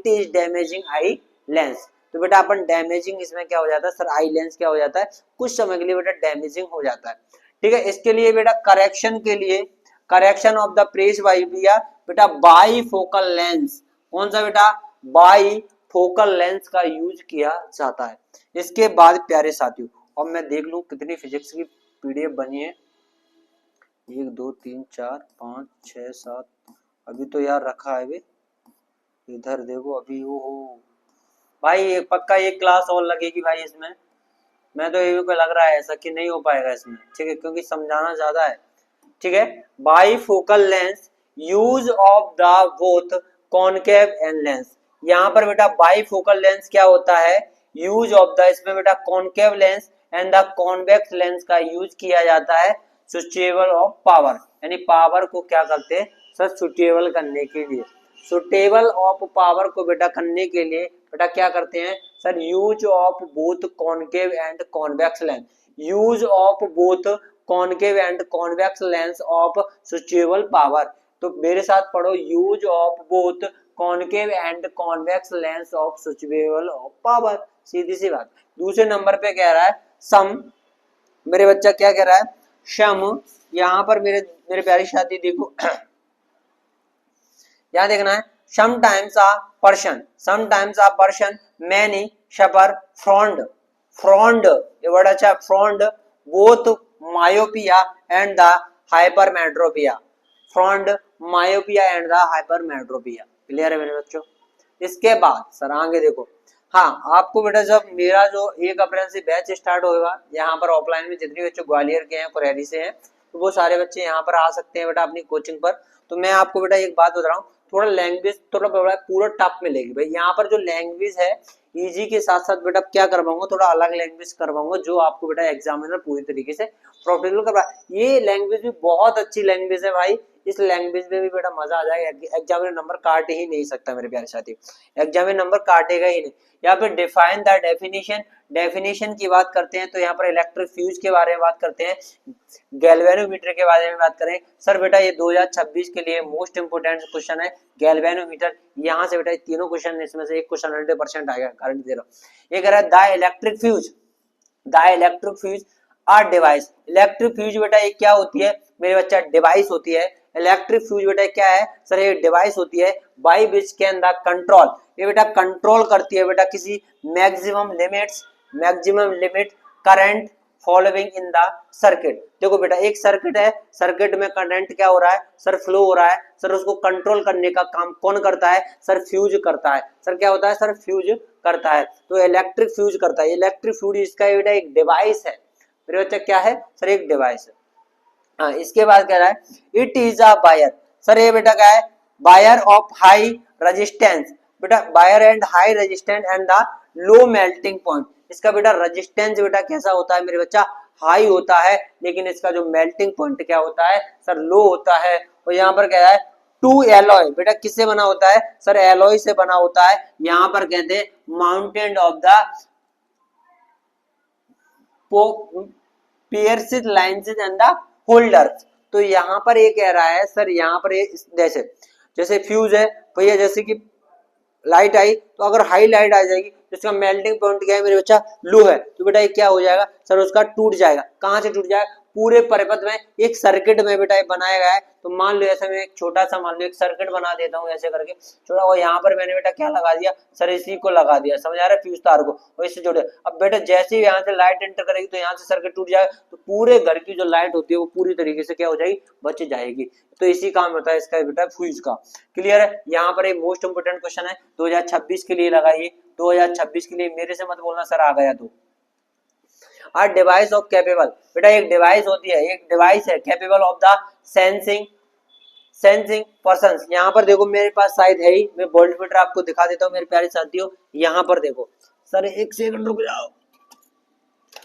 is damaging eye lens. तो बेटा अपन डैमेजिंग इसमें क्या हो जाता है? सर आई लेंस क्या हो जाता है? कुछ समय के लिए बेटा डैमेजिंग हो जाता है, ठीक है। इसके लिए बेटा करेक्शन के लिए, करेक्शन ऑफ द प्रेस बायोपिया बेटा बाई फोकल लेंस। कौन सा बेटा? बाई फोकल लेंस का यूज किया जाता है। इसके बाद प्यारे साथियों, और मैं देख लूं कितनी फिजिक्स की पीडीएफ बनी है, 1 2 3 4 5 6 7, अभी तो यार रखा है भी, इधर देखो अभी वो भाई पक्का एक क्लास और लगेगी भाई इसमें। मैं तो ये को लग रहा है ऐसा कि नहीं हो पाएगा इसमें, ठीक है, क्योंकि समझाना ज्यादा है, ठीक है। By focal lens use of the both concave and lens. यहाँ पर बेटा बाई फोकल लेंस क्या होता है? यूज ऑफ द, इसमें बेटा concave lens and the convex lens का यूज किया जाता है सुटेबल ऑफ पावर, यानी पावर को क्या करते हैं? सर सुटेबल करने के लिए, सुटेबल ऑफ पावर को बेटा करने के लिए बेटा क्या करते हैं? Sir use of both concave and convex lens, use of both concave and convex lens of suitable power. तो मेरे साथ पढ़ो, use of both concave and convex lens of suitable of power, सीधी सी बात। दूसरे नंबर पे कह रहा है सम, मेरे बच्चा क्या कह रहा है? सम। यहाँ पर मेरे प्यारी साथी देखो यहाँ देखना है, sometimes a person many suffer frond, ये वर्ड अच्छा, frond both myopia and the hypermetropia, frond myopia and the hypermetropia. Clear है मेरे बच्चों? इसके बाद सर आगे देखो, हाँ आपको बेटा जब मेरा जो 1 अप्रैल से बैच स्टार्ट होगा, यहाँ पर ऑफलाइन में जितने बच्चे ग्वालियर के हैं, कुरेरी से हैं, तो वो सारे बच्चे यहाँ पर आ सकते हैं बेटा अपनी कोचिंग पर। तो मैं आपको बेटा एक बात बता रहा हूँ, थोड़ा लैंग्वेज थोड़ा पूरा टफ मिलेगी भाई। यहाँ पर जो लैंग्वेज है इजी के साथ साथ बेटा क्या करवाऊंगा, थोड़ा अलग लैंग्वेज करवाऊंगा जो आपको बेटा एग्जामिनर पूरी तरीके से प्रोफेशनल करवा। ये लैंग्वेज भी बहुत अच्छी लैंग्वेज है भाई, इस लैंग्वेज में भी बेटा मजा आ जाएगा, एग्जामिनर नंबर काट ही नहीं सकता मेरे प्यारे साथी, एग्जामिनर नंबर काटेगा ही नहीं। यहाँ पे डिफाइन द डेफिनेशन, डेफिनेशन की बात करते हैं तो यहाँ पर इलेक्ट्रिक फ्यूज के बारे में बात करते हैं, गैल्वेनोमीटर के बारे में बात करें। सर बेटा ये 2026 के लिए मोस्ट इंपोर्टेंट क्वेश्चन है गैल्वेनोमीटर। यहाँ से बेटा तीनों क्वेश्चन इसमें से एक क्वेश्चन 100% आएगा, गारंटी दे रहा हूँ। ये कह रहा है the electric fuse, the electric fuse are device. Electric fuse बेटा ये क्या होती है मेरे बच्चा, डिवाइस होती है। इलेक्ट्रिक फ्यूज बेटा क्या है सर, ये डिवाइस होती है by which can the control, ये बेटा कंट्रोल करती है बेटा किसी maximum limit current following in the circuit. देखो बेटा एक सर्किट है, सर्किट में करंट क्या हो रहा है सर, फ्लो हो रहा है सर, उसको कंट्रोल करने का काम कौन करता है सर, फ्यूज करता है सर। क्या होता है सर, फ्यूज करता है, तो इलेक्ट्रिक फ्यूज करता है। इलेक्ट्रिक फ्यूज इसका बेटा एक डिवाइस है मेरे बच्चा, क्या है सर, एक डिवाइस है। हाँ इसके बाद कह रहा है it is a wire, sir ये बेटा क्या है, वायर ऑफ हाई रेजिस्टेंस, बेटा wire and high resistance and the low melting point. इसका बेटा रेजिस्टेंस बेटा कैसा होता है मेरे बच्चा, हाई होता है, लेकिन इसका जो मेल्टिंग पॉइंट क्या होता है सर, लो होता है। और यहाँ पर कह रहा है टू एलॉय, बेटा किससे बना होता है सर, एलॉय से बना होता है। यहाँ पर कहते हैं mountain of the pierced lenses and the holders। तो यहाँ पर ये कह रहा है सर, यहाँ पर ये जैसे जैसे फ्यूज है भैया, जैसे कि लाइट आई तो अगर हाई लाइट आ जाएगी तो इसका मेल्टिंग पॉइंट क्या है मेरे बच्चा, लो है, तो बेटा ये क्या हो जाएगा सर, उसका टूट जाएगा। कहाँ से टूट जाएगा, पूरे परिपथ में एक सर्किट में बेटा बनाया गया है। तो मान लो ऐसे मैं एक छोटा सा मान लो एक सर्किट बना देता हूँ ऐसे करके छोटा, और यहाँ पर मैंने बेटा क्या लगा दिया सर, इसी को लगा दिया, समझ आ रहा है, फ्यूज तार को, और इससे जोड़े। अब बेटा जैसे ही यहाँ से लाइट एंटर करेगी तो यहाँ से सर्किट टूट जाएगा, तो पूरे घर की जो लाइट होती है वो पूरी तरीके से क्या हो जाएगी, बच जाएगी। तो इसी काम होता है इसका बेटा फ्यूज का। क्लियर है, यहाँ पर एक मोस्ट इंपोर्टेंट क्वेश्चन है 2026 के लिए लगाइए, 2026 के लिए मेरे से मत बोलना सर आ गया तो। आर डिवाइस ऑफ कैपेबल, बेटा एक डिवाइस होती है, एक डिवाइस है capable of the sensing person. यहाँ पर देखो मेरे पास शायद है ही, मैं वोल्ट मीटर आपको दिखा देता हूँ मेरे प्यारे साथियों। यहाँ पर देखो सर, एक सेकंड रुक जाओ,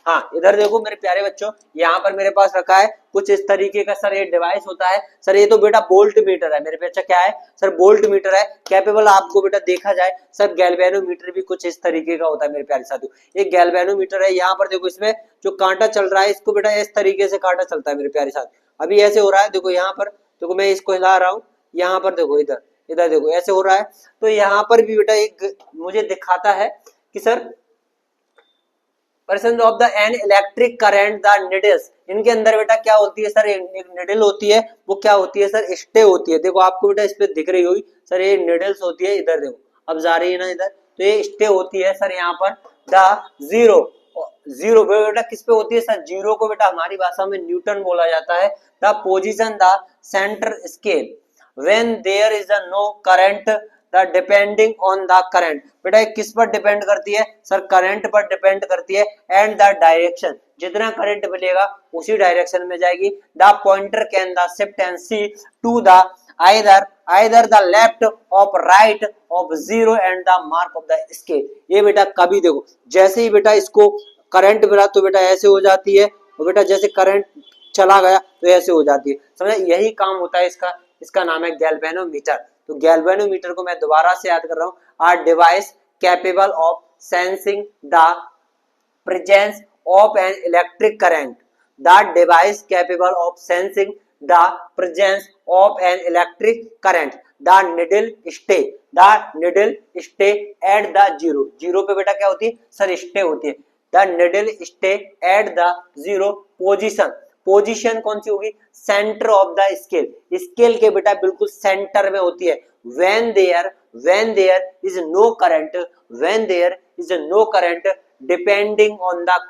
हाँ इधर देखो मेरे प्यारे बच्चों, यहाँ पर मेरे पास रखा है कुछ इस तरीके का सर ये डिवाइस होता है। सर ये तो बेटा वोल्ट मीटर है मेरे बच्चा, क्या है सर, वोल्ट मीटर है। कैपेबल आपको बेटा देखा जाए सर, गैल्वेनोमीटर भी कुछ इस तरीके का होता है मेरे प्यारे साथियों। एक गैल्वेनोमीटर है, यहाँ पर देखो इसमें जो कांटा चल रहा है इसको बेटा इस तरीके से कांटा चलता है मेरे प्यारे साथ। अभी ऐसे हो रहा है, देखो यहाँ पर देखो मैं इसको हिला रहा हूँ, यहाँ पर देखो इधर इधर देखो ऐसे हो रहा है। तो यहाँ पर भी बेटा एक मुझे दिखाता है कि sir percent of the N electric current the needles, इनके अंदर बेटा क्या होती है सर, एक निडल होती है, वो क्या होती है सर, स्टे होती है। देखो आपको बेटा इस पे दिख रही होगी सर, ये निडल्स होती है, इधर देखो अब जा रही है ना इधर, तो ये स्टे होती है सर। यहाँ पर द जीरो बेटा किस पे होती है सर, जीरो को बेटा हमारी भाषा में न्यूटन बोला जाता है। The position the centre scale when there is a no current the depending on the current, बेटा किस पर डिपेंड करती है सर, करंट पर डिपेंड करती है। एंड द डायरेक्शन, जितना करंट मिलेगा उसी डायरेक्शन में जाएगी। The pointer can the shift and see to the either the left of right of zero and the mark of the scale। ये बेटा कभी देखो जैसे ही बेटा इसको करंट मिला तो बेटा ऐसे हो जाती है, और बेटा जैसे करंट चला गया तो ऐसे हो जाती है, समझे, यही काम होता है इसका। इसका नाम है गैल्वेनोमीटर। तो गैल्वेनोमीटर को मैं दोबारा से याद कर रहा हूँ, are device capable of sensing the presence of an electric current, the device capable of sensing the presence of an electric current, the needle stay at the zero पे बेटा क्या होती है सर, स्टे होती है। the needle stay at the zero position कौन सी होगी, centre of the scale के बेटा बिल्कुल सेंटर में होती है। when there is no current depending on the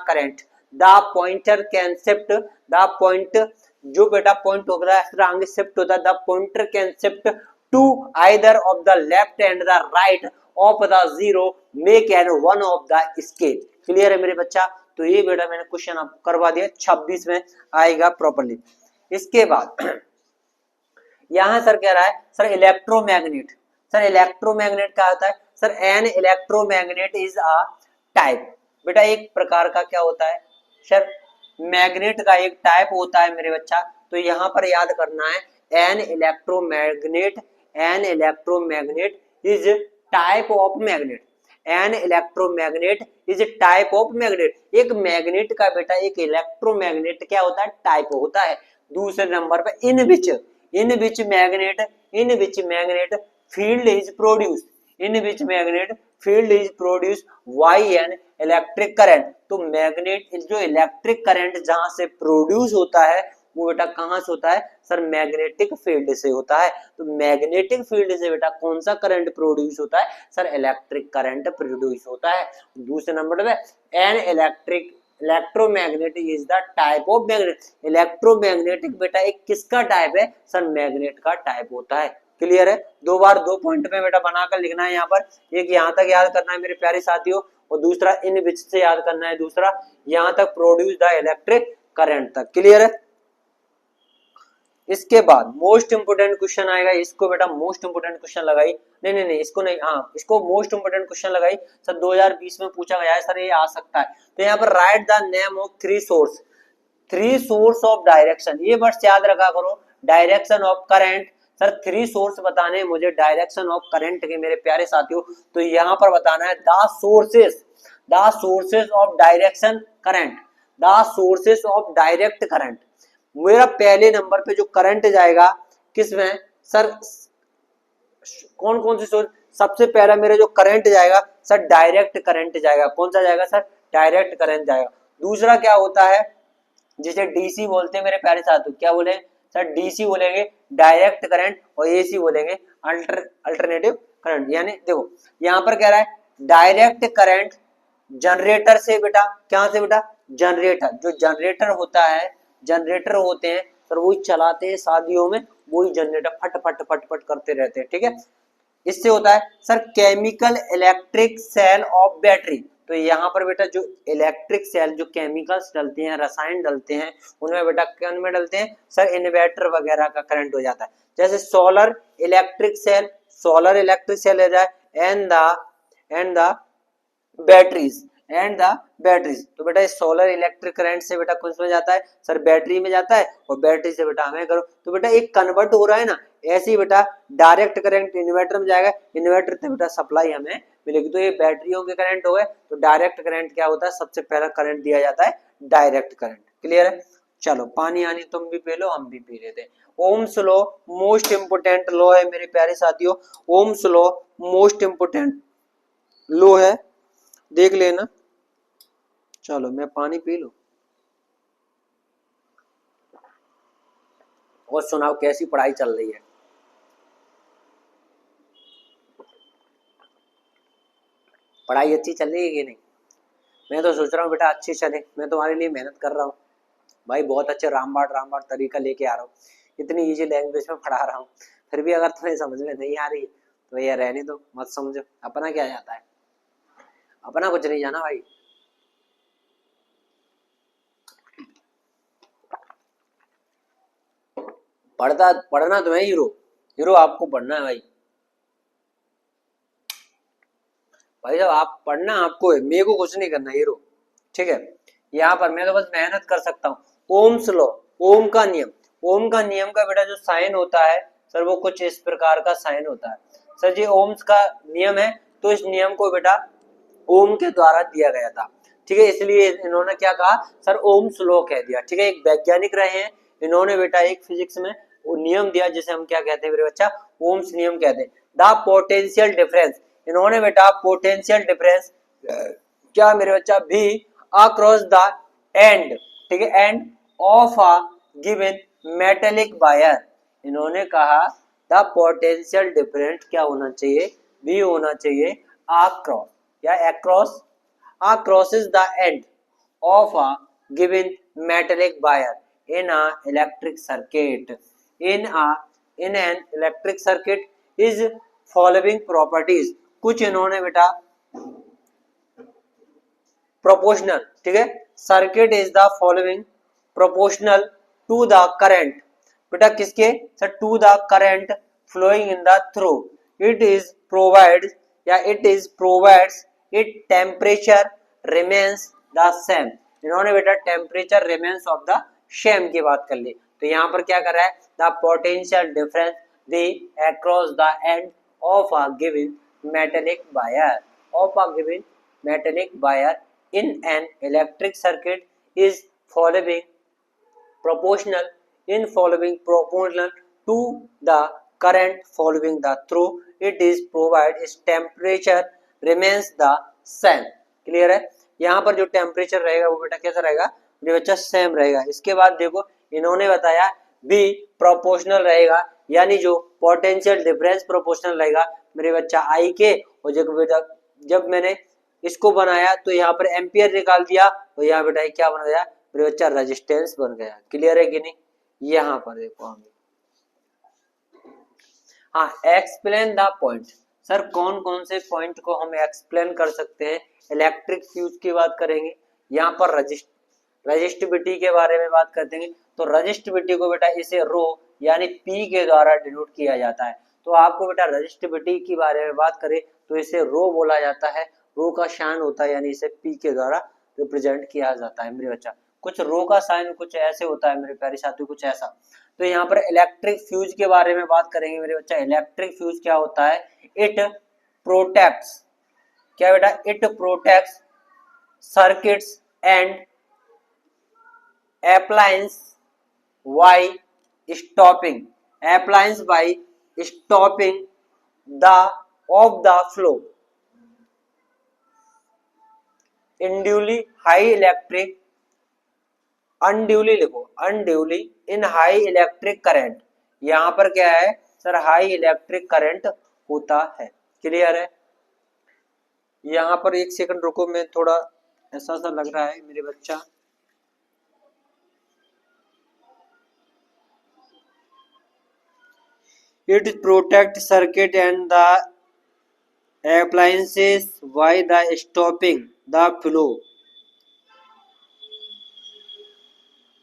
current the pointer can shift, the point जो बेटा पॉइंट होता है आगे शिफ्ट होता है, the pointer can shift to either of the left and the right of the zero make an one of the scale। Clear है मेरे बच्चा, तो ये बेटा मैंने क्वेश्चन आपको करवा दिया, 26 में आएगा प्रॉपर्ली। इसके बाद यहाँ सर कह रहा है सर इलेक्ट्रोमैग्नेट, सर इलेक्ट्रोमैग्नेट क्या होता है sir, an electromagnet is a type, बेटा एक प्रकार का क्या होता है सर, मैग्नेट का एक टाइप होता है मेरे बच्चा। तो यहाँ पर याद करना है an electromagnet, an electromagnet is type of magnet, an electromagnet is type of magnet, एक मैग्नेट का बेटा एक इलेक्ट्रोमैग्नेट क्या होता है, टाइप होता है। दूसरे नंबर पे in which magnet, in which magnet field is produce, in which magnet field is produce by an electric current. तो मैग्नेट जो इलेक्ट्रिक करंट जहां से प्रोड्यूस होता है वो बेटा कहां से होता है सर, मैग्नेटिक फील्ड से होता है। तो मैग्नेटिक फील्ड से बेटा कौन सा करंट प्रोड्यूस होता है सर, इलेक्ट्रिक करंट प्रोड्यूस होता है। दूसरे नंबर पे an electric electromagnetic is the type of magnet, electromagnetic बेटा एक किसका टाइप है सर, मैग्नेट का टाइप होता है। क्लियर है, दो बार दो पॉइंट में बेटा बनाकर लिखना है यहाँ पर, एक यहाँ तक याद करना है मेरे प्यारे साथियों, और दूसरा इन विच से याद करना है, दूसरा यहाँ तक प्रोड्यूस द इलेक्ट्रिक करंट तक। क्लियर है, इसके बाद मोस्ट इंपोर्टेंट क्वेश्चन आएगा, इसको बेटा मोस्ट इंपोर्टेंट क्वेश्चन लगाई, नहीं इसको नहीं, हाँ इसको मोस्ट इंपोर्टेंट क्वेश्चन लगाई सर, 2020 में पूछा गया है सर, ये आ सकता है। तो यहाँ पर right the name of three source of direction, ये वर्ड्स याद रखा करो, direction of current, sir three source बताने मुझे डायरेक्शन ऑफ करंट के मेरे प्यारे साथियों। तो यहाँ पर बताना है the sources of direction current, the sources of direct current. मेरा पहले नंबर पे जो करंट जाएगा किसमें सर, कौन कौन सी सोर्स, सबसे पहला मेरा जो करंट जाएगा सर डायरेक्ट करंट जाएगा, कौन सा जाएगा सर, डायरेक्ट करंट जाएगा। दूसरा क्या होता है जिसे डीसी बोलते हैं मेरे प्यारे साथियों, क्या बोले सर, डीसी बोलेंगे डायरेक्ट करंट, और एसी बोलेंगे अल्टरनेटिव करंट। यानी देखो यहाँ पर कह रहा है डायरेक्ट करंट जनरेटर से बेटा, क्या से बेटा, जनरेटर, जो जनरेटर होता है, जनरेटर होते हैं सर वही चलाते हैं शादियों में, वही जनरेटर फट फट फट फट करते रहते हैं, ठीक है। इससे होता है sir chemical electric cell of battery. तो यहाँ पर बेटा जो इलेक्ट्रिक सेल, जो केमिकल्स डलते हैं, रसायन डलते हैं, उनमें बेटा कौन में डलते हैं सर, इन्वर्टर वगैरह का करंट हो जाता है। जैसे सोलर इलेक्ट्रिक सेल है जाए, एंड द बैटरीज, तो बेटा इस सोलर इलेक्ट्रिक करंट से बेटा कौन में जाता है सर, बैटरी में जाता है, और बैटरी से बेटा हमें करो, तो बेटा एक कन्वर्ट हो रहा है ना, ऐसे ही बेटा डायरेक्ट करंट इन्वर्टर में जाएगा, इन्वर्टर से बेटा सप्लाई हमें मिलेगी। तो ये बैटरियों के करंट हो गए। तो डायरेक्ट करंट क्या होता है, सबसे पहला करंट दिया जाता है डायरेक्ट करंट। क्लियर है, चलो पानी आनी तुम भी पी लो, हम भी पी लेते हैं। Ohm's law most important law है मेरे प्यारे साथियों, Ohm's law most important law है, देख लेना। चलो मैं पानी पी लूं, और सुनाओ कैसी पढ़ाई चल रही है। पढ़ाई अच्छी चल रही है कि नहीं? मैं तो सोच रहा हूँ बेटा अच्छी चले, मैं तुम्हारे लिए मेहनत कर रहा हूँ भाई, बहुत अच्छे रामबाण तरीका लेके आ रहा हूँ, इतनी इजी लैंग्वेज में पढ़ा रहा हूँ, फिर भी अगर तुम्हें समझ में नहीं आ रही तो ये रहने दो, मत समझो, अपना क्या जाता है, अपना कुछ नहीं जाना भाई। पढ़ना तो है हीरो आपको पढ़ना है भाई साहब, आप पढ़ना आपको है, मेरे को कुछ नहीं करना हीरो, ठीक है। यहाँ पर मैं तो बस मेहनत कर सकता हूँ। ओम्स लॉ, ओम का नियम का बेटा जो साइन होता है सर, वो कुछ इस प्रकार का साइन होता है सर जी, ओम्स का नियम है, तो इस नियम को बेटा ओम के द्वारा दिया गया था, ठीक है, इसलिए इन्होंने क्या कहा सर, ओम्स लॉ कह दिया, ठीक है। एक वैज्ञानिक रहे हैं, इन्होंने बेटा एक फिजिक्स में वो नियम दिया जिसे हम क्या कहते हैं मेरे बच्चा, ओम्स नियम कहते हैं। द पोटेंशियल डिफरेंस, इन्होंने बेटा पोटेंशियल डिफरेंस क्या मेरे बच्चा, भी अक्रॉस द एंड, ठीक है, end of a given metallic wire, इन्होंने कहा द पोटेंशियल डिफरेंस क्या होना चाहिए, भी होना चाहिए अक्रॉस या across is the end of a given metallic wire in a electric circuit, in an electric circuit is following properties, कुछ इन्होंने बेटा प्रोपोर्शनल, ठीक है, circuit is the following proportional to the current, बेटा किसके sir, to the current flowing in the through, it is provide या it is provides it temperature remains the same. इन्होंने बेटा temperature remains of the same की बात कर ली, तो यहाँ पर क्या कर रहा है, the potential difference the across the end of a given metallic wire in an electric circuit is following proportional to the current following the through it is provided its temperature remains the same। Clear है, यहाँ पर जो temperature रहेगा वो बेटा कैसा रहेगा मेरे बच्चा, सेम रहेगा। इसके बाद देखो इन्होंने बताया बी प्रोपोर्शनल रहेगा, यानी जो पोटेंशियल डिफरेंस प्रोपोर्शनल रहेगा मेरे बच्चा आई के, और जब मैंने इसको बनाया तो यहाँ पर एम्पियर निकाल दिया, तो यहाँ बेटा क्या बन गया मेरे बच्चा, रेजिस्टेंस बन गया। क्लियर है कि नहीं, यहाँ पर देखो हम, हाँ एक्सप्लेन द पॉइंट। सर कौन कौन से पॉइंट को हम एक्सप्लेन कर सकते हैं, इलेक्ट्रिक फ्यूज की बात करेंगे, यहाँ पर रजिस्टिविटी के बारे में बात करते हैं। तो रजिस्टिविटी को बेटा इसे रो यानी पी के द्वारा डिनोट किया जाता है, तो आपको बेटा रजिस्टिविटी के बारे में बात करें तो इसे रो बोला जाता है, रो का साइन होता है यानी इसे पी के द्वारा रिप्रेजेंट किया जाता है मेरे बच्चा। कुछ रो का साइन कुछ ऐसे होता है मेरे प्यारे साथियों, कुछ ऐसा। तो यहाँ पर इलेक्ट्रिक फ्यूज के बारे में बात करेंगे मेरे बच्चा। इलेक्ट्रिक फ्यूज क्या होता है, इट प्रोटेक्ट्स, क्या बेटा, it protects circuits and appliance by stopping the of the flow unduly in high electric current। यहाँ पर क्या है सर, हाई इलेक्ट्रिक करंट होता है। क्लियर है, यहाँ पर एक सेकंड रुको, मैं थोड़ा ऐसा सा लग रहा है मेरे बच्चा, it protect circuit and the appliances by the stopping the flow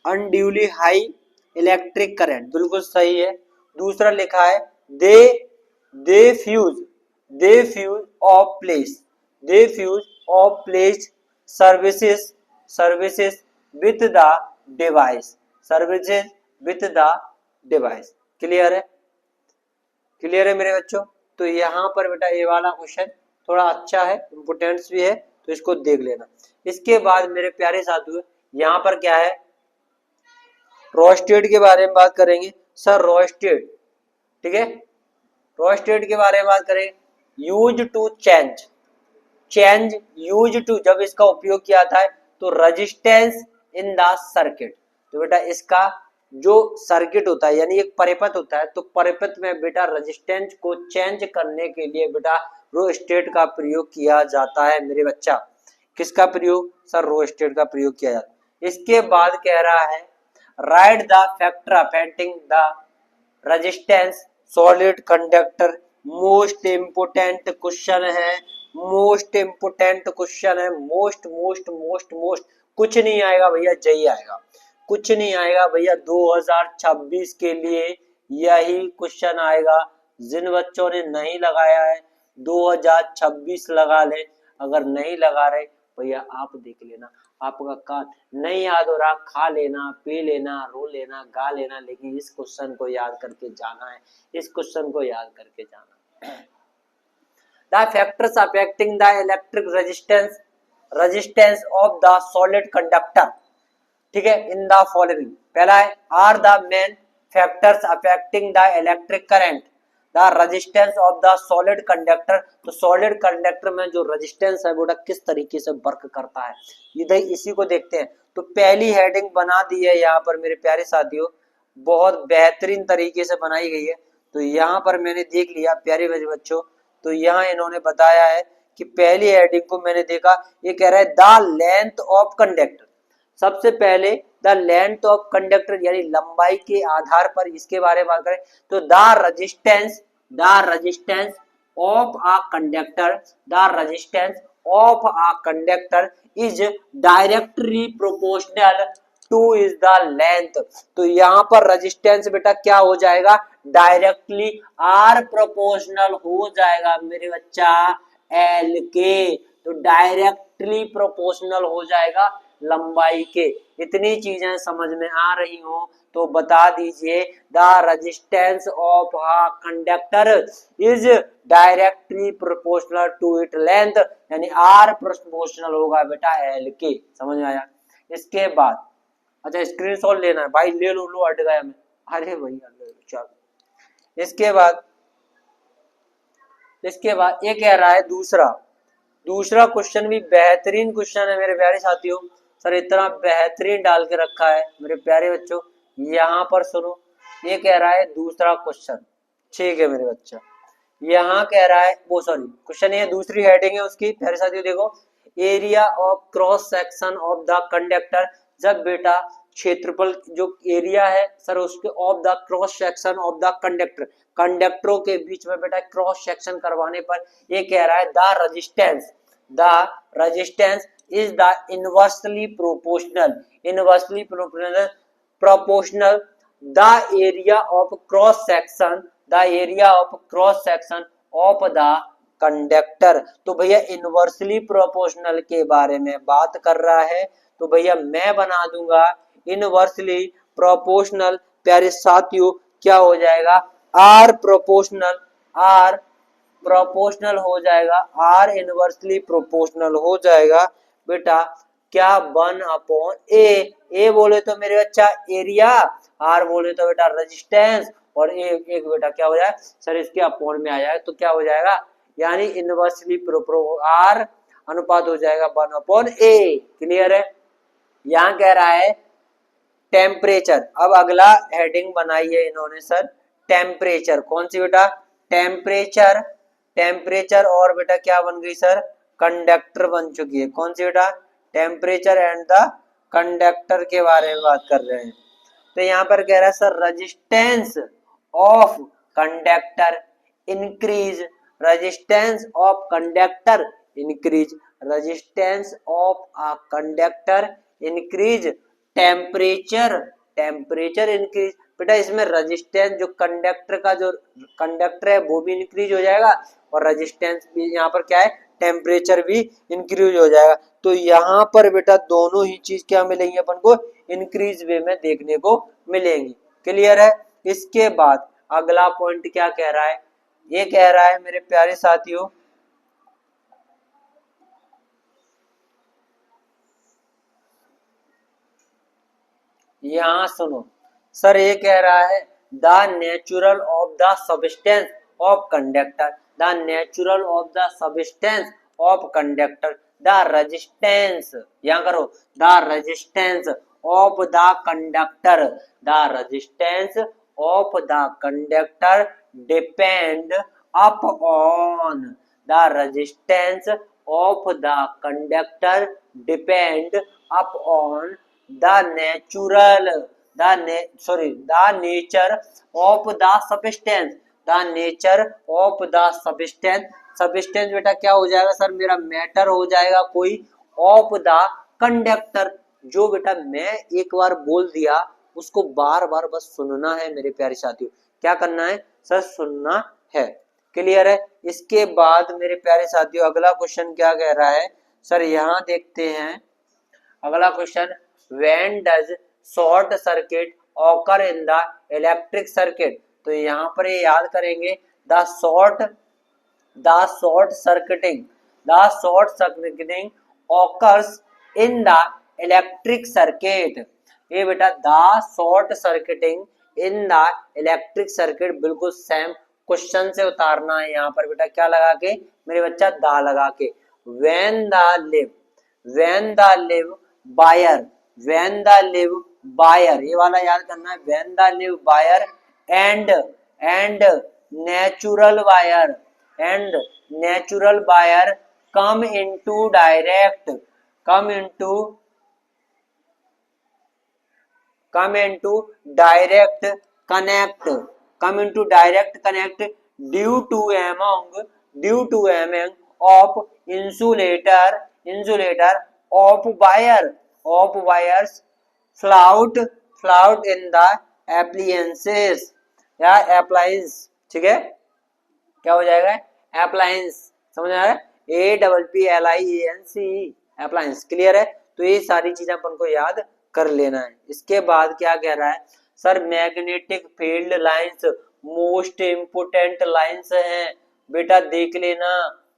unduly high electric current। बिल्कुल सही है। दूसरा लिखा है they fuse of place services with the device। Clear है मेरे बच्चों। तो यहाँ पर बेटा ये वाला क्वेश्चन थोड़ा अच्छा है, इम्पोर्टेंस भी है, तो इसको देख लेना। इसके बाद मेरे प्यारे साथियों यहाँ पर क्या है, रोस्टेट के बारे में बात करेंगे। सर रोस्टेट, ठीक है, रोस्टेट के बारे में बात करेंगे। यूज टू यूज टू, जब इसका उपयोग किया था तो रेजिस्टेंस इन द सर्किट। तो बेटा इसका जो सर्किट होता है यानी एक परिपथ होता है, तो परिपथ में बेटा रेजिस्टेंस को चेंज करने के लिए बेटा रोस्टेट का प्रयोग किया जाता है मेरे बच्चा। किसका प्रयोग सर, रोस्टेट का प्रयोग किया जाता है। इसके बाद कह रहा है right the factor affecting the resistance solid conductor. Most important question है, मोस्ट कुछ नहीं आएगा भैया, जय आएगा, कुछ नहीं आएगा भैया। 2026 के लिए यही क्वेश्चन आएगा। जिन बच्चों ने नहीं लगाया है 2026 लगा ले, अगर नहीं लगा रहे भैया आप देख लेना, आपका कान नहीं याद हो रहा, खा लेना, पी लेना, रो लेना, गा लेना, लेकिन इस क्वेश्चन को याद करके जाना है, इस क्वेश्चन को याद करके जाना है। The factors affecting the electric resistance of the solid conductor, ठीक है, इन द फॉलोइंग। पहला है are the main factors affecting the electric current the resistance of the solid conductor. तो सॉलिड कंडक्टर में जो रेजिस्टेंस है वो किस तरीके से वर्क करता है, इधर इसी को देखते हैं। तो पहली हेडिंग बना दी है यहाँ पर मेरे प्यारे साथियों, बहुत बेहतरीन तरीके से बनाई गई है। तो यहाँ पर मैंने देख लिया प्यारे बच्चों, तो यहाँ इन्होंने बताया है कि पहली हेडिंग को मैंने देखा, ये कह रहा है द लेंथ ऑफ कंडक्टर। सबसे पहले द लेंथ ऑफ कंडक्टर यानी लंबाई के आधार पर इसके बारे में बात करें तो the resistance of a conductor is directly proportional two is the length. तो यहाँ पर रेजिस्टेंस बेटा क्या हो जाएगा, डायरेक्टली आर प्रोपोर्शनल हो जाएगा मेरे बच्चा एल के। तो डायरेक्टली प्रोपोर्शनल हो जाएगा लंबाई के। इतनी चीजें समझ में आ रही हो तो बता दीजिए, the resistance of a conductor is directly proportional to it length, यानी आर प्रोपोर्शनल होगा बेटा एल के। समझ में आया। इसके बाद अच्छा स्क्रीनशॉट लेना है भाई, ले लो, लो हट गया मैं, अरे भैया ले लो चलो। इसके बाद ये कह रहा है दूसरा क्वेश्चन भी बेहतरीन क्वेश्चन है मेरे प्यारे साथियों। सर इतना बेहतरीन डाल के रखा है मेरे प्यारे बच्चों, यहाँ पर सुनो। ये कह रहा है दूसरा क्वेश्चन, ठीक है मेरे बच्चा। यहाँ कह रहा है वो सॉरी क्वेश्चन, ये दूसरी हेडिंग है उसकी प्यारे साथियों। देखो, area of cross section of the conductor. जब बेटा क्षेत्रफल जो एरिया है सर उसके of the cross section of the conductor, कंडक्टरों के बीच में बेटा क्रॉस सेक्शन करवाने पर ये कह रहा है the resistance is the inversely proportional the area of cross section of the conductor. तो भैया इनवर्सली प्रोपोर्शनल के बारे में बात कर रहा है, तो भैया मैं बना दूंगा इनवर्सली प्रोपोर्शनल। प्यारे साथियों क्या हो जाएगा, आर प्रोपोर्शनल हो जाएगा, आर इनवर्सली प्रोपोर्शनल हो जाएगा बेटा क्या 1/a बोले तो मेरे बच्चा एरिया, आर बोले तो बेटा रेजिस्टेंस, और एक बेटा क्या हो जाए सर इसके अपॉन में आ जाए तो क्या हो जाएगा, यानी इनवर्सली आर अनुपात हो जाएगा 1/a। क्लियर है। यहाँ कह रहा है टेम्परेचर। अब अगला हेडिंग बनाई है इन्होंने सर टेम्परेचर। कौन सी बेटा, टेम्परेचर और बेटा क्या बन गई सर, कंडक्टर बन चुकी है। कौन सी बेटा, टेम्परेचर एंड द कंडक्टर के बारे में बात कर रहे हैं। तो यहाँ पर कह रहा है sir resistance of conductor increase, resistance of conductor increase, resistance of a conductor increase, temperature increase. बेटा इसमें रेजिस्टेंस जो कंडक्टर है वो भी इंक्रीज हो जाएगा, और रेजिस्टेंस भी यहाँ पर क्या है, टेम्परेचर भी इंक्रीज हो जाएगा। तो यहाँ पर बेटा दोनों ही चीज क्या मिलेंगी अपन को, इंक्रीज वे में देखने को मिलेंगी। क्लियर है। इसके बाद अगला पॉइंट क्या कह रहा है, ये कह रहा है मेरे प्यारे साथियों, यहां सुनो सर, ये कह रहा है the natural of the substance of conductor, the natural of the substance of conductor, the resistance, यहां करो, the resistance of the conductor, the resistance of the conductor depend upon, the resistance of the conductor depend upon the natural the nature of the substance, the nature of the substance बेटा क्या हो जाएगा sir, मेरा matter हो जाएगा कोई, of the conductor. जो बेटा मैं एक बार बोल दिया उसको बार बार बस सुनना है मेरे प्यारे साथियों। क्या करना है सर, सुनना है। क्लियर है। इसके बाद मेरे प्यारे साथियों अगला क्वेश्चन क्या कह रहा है सर, यहाँ देखते हैं अगला question, when does short circuit occur in the electric circuit। तो यहाँ पर ये याद करेंगे the short circuiting occurs in the electric circuit। ये बेटा the short circuiting in the electric circuit बिल्कुल सेम क्वेश्चन से उतारना है। यहाँ पर बेटा क्या लगा के मेरे बच्चा, दा लगा के, when the live wire, ये वाला याद करना है, when the live wire and natural wire come into direct connect due to among of insulator of wires flout flout in the appliances या एप्लायंस, ठीक है, क्या हो जाएगा, अप्लायंस, समझ आ रहा है, APPLIANCE, अप्लायंस, क्लियर है। तो ये सारी चीजें अपन को याद कर लेना है। इसके बाद क्या कह रहा है sir, magnetic field lines most important lines हैं बेटा, देख लेना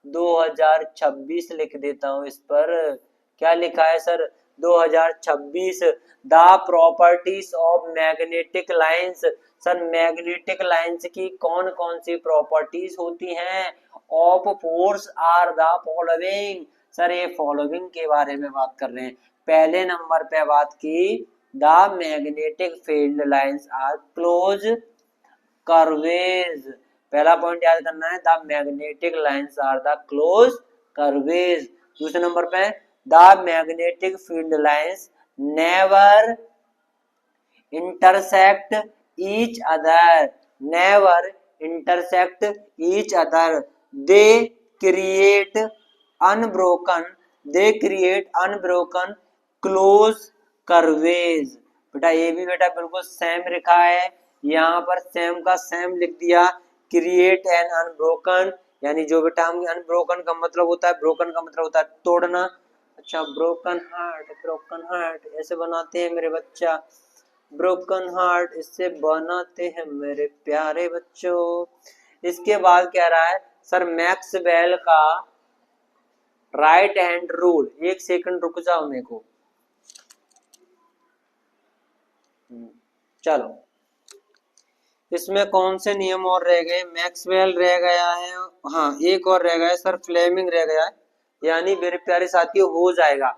2026 लिख देता हूं इस पर, क्या लिखा है sir 2026, the properties of magnetic lines, sir magnetic lines की कौन कौन सी प्रॉपर्टीज होती हैं, of force are the following, sir ये फॉलोइंग के बारे में बात कर रहे हैं। पहले नंबर पे बात की the magnetic field lines are close curves, पहला पॉइंट याद करना है, the magnetic lines are the close curves. दूसरे नंबर पे the magnetic field lines never intersect each other, never intersect each other, they create unbroken, they create unbroken close curves। बेटा ये भी बेटा बिल्कुल सेम लिखा है, यहाँ पर सेम का सेम लिख दिया, क्रिएट एन अनब्रोकन, यानी जो बेटा हम अनब्रोकन का मतलब होता है, ब्रोकन का मतलब होता है तोड़ना, अच्छा ब्रोकन हार्ट ऐसे बनाते हैं मेरे बच्चा, ब्रोकन हार्ट इससे बनाते हैं मेरे प्यारे बच्चों। इसके बाद कह रहा है सर मैक्सवेल का राइट हैंड रूल, एक सेकंड रुक जाओ मेरे को, चलो इसमें कौन से नियम और रह गए, मैक्सवेल रह गया है, हाँ एक और रह गया है सर, फ्लेमिंग रह गया है, यानी मेरे प्यारे साथियों हो जाएगा।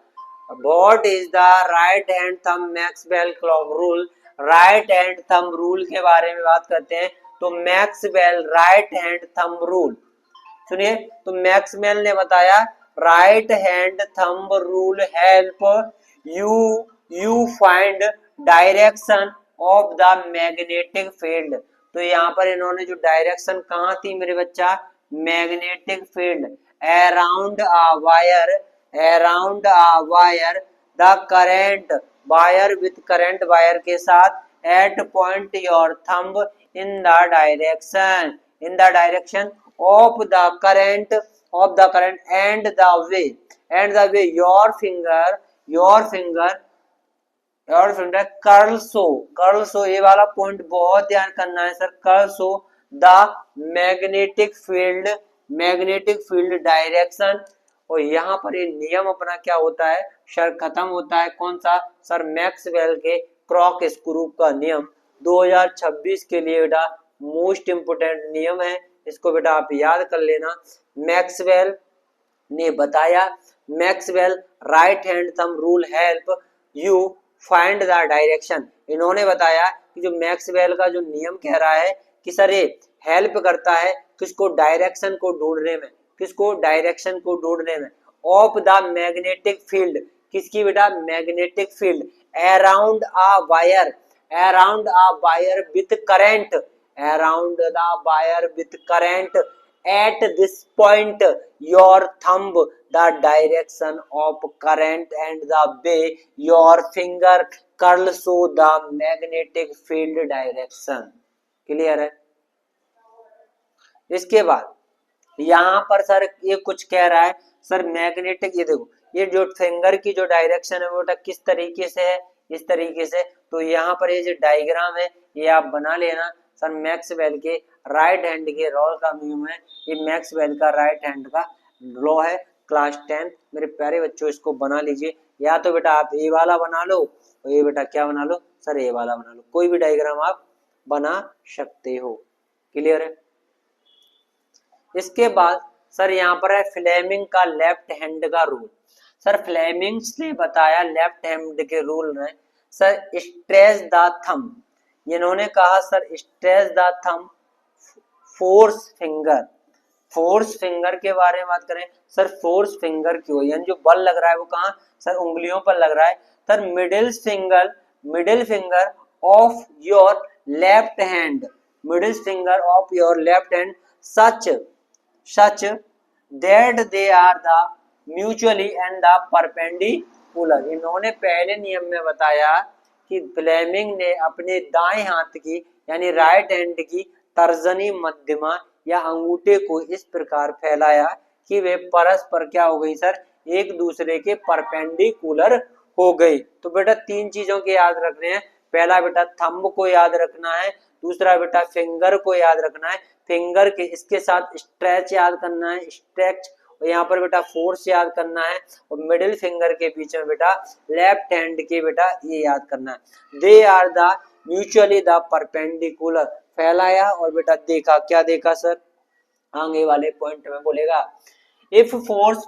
What is the right hand thumb Maxwell clock rule? Right hand thumb rule के बारे में बात करते हैं, तो Maxwell right hand thumb rule सुनिए, तो मैक्सवेल ने बताया right hand thumb rule help you you find direction of the magnetic field. तो यहाँ पर इन्होंने जो डायरेक्शन कहाँ थी मेरे बच्चा, magnetic field around a wire, around a wire, the current wire with current wire के साथ at point your thumb in the direction, in the direction of the current and the way your finger curl so ये वाला पॉइंट बहुत ध्यान करना है sir, curl so the magnetic field direction. और यहाँ पर ये नियम अपना क्या होता है सर, खत्म होता है कौन सा सर, मैक्सवेल के क्रॉक स्क्रू का नियम 2026 के लिए बेटा मोस्ट इंपोर्टेंट नियम है, इसको बेटा आप याद कर लेना। मैक्सवेल ने बताया, Maxwell right hand thumb rule help you find the direction, इन्होंने बताया कि जो मैक्सवेल का जो नियम कह रहा है कि सर ये हेल्प करता है किसको, डायरेक्शन को ढूंढने में, किसको, डायरेक्शन को ढूंढने में, ऑफ द मैग्नेटिक फील्ड, किसकी बेटा, magnetic field around a wire, around a wire with current, around the wire with current, at this point your thumb the direction of current and the way your finger curl so the magnetic field direction, clear है। इसके बाद यहाँ पर sir ये कुछ कह रहा है सर मैग्नेटिक, ये देखो ये जो फिंगर की जो डायरेक्शन है वो किस तरीके से है, इस तरीके से, तो यहाँ पर ये जो डायग्राम है ये आप बना लेना सर, मैक्सवेल के राइट हैंड के लॉ का नियम है, ये मैक्सवेल का राइट हैंड का लॉ है, क्लास 10 मेरे प्यारे बच्चों इसको बना लीजिए, या तो बेटा आप ए वाला बना लो और ये बेटा क्या बना लो सर, ए वाला बना लो, कोई भी डायग्राम आप बना सकते हो, क्लियर है। इसके बाद सर यहाँ पर है फ्लेमिंग का लेफ्ट हैंड का रूल, सर फ्लेमिंग ने बताया लेफ्ट हैंड के रूल में सर स्ट्रेच द थंब, इन्होंने कहा sir stretch the thumb force finger, force finger के बारे में बात करें सर, फोर्स फिंगर क्यों, यानी जो बल लग रहा है वो कहाँ सर, उंगलियों पर लग रहा है sir, middle finger of your left hand, middle finger of your left hand such that they are the mutually and the perpendicular, इन्होंने पहले नियम में बताया कि फ्लेमिंग ने अपने दाएं हाथ की यानी राइट हैंड की तर्जनी मध्यमा या अंगूठे को इस प्रकार फैलाया कि वे परस्पर क्या हो गई सर, एक दूसरे के परपेंडिकुलर हो गई। तो बेटा तीन चीजों के याद रखने हैं। पहला बेटा थंब को याद रखना है, दूसरा बेटा फिंगर को याद रखना है, फिंगर के इसके साथ स्ट्रेच याद करना है, स्ट्रेच, और यहाँ पर बेटा फोर्स याद करना है, और मिडिल फिंगर के बीच में बेटा लेफ्ट हैंड के बेटा ये याद करना है। They are the mutually the perpendicular, फैलाया और बेटा देखा, क्या देखा सर, आगे वाले पॉइंट में बोलेगा if force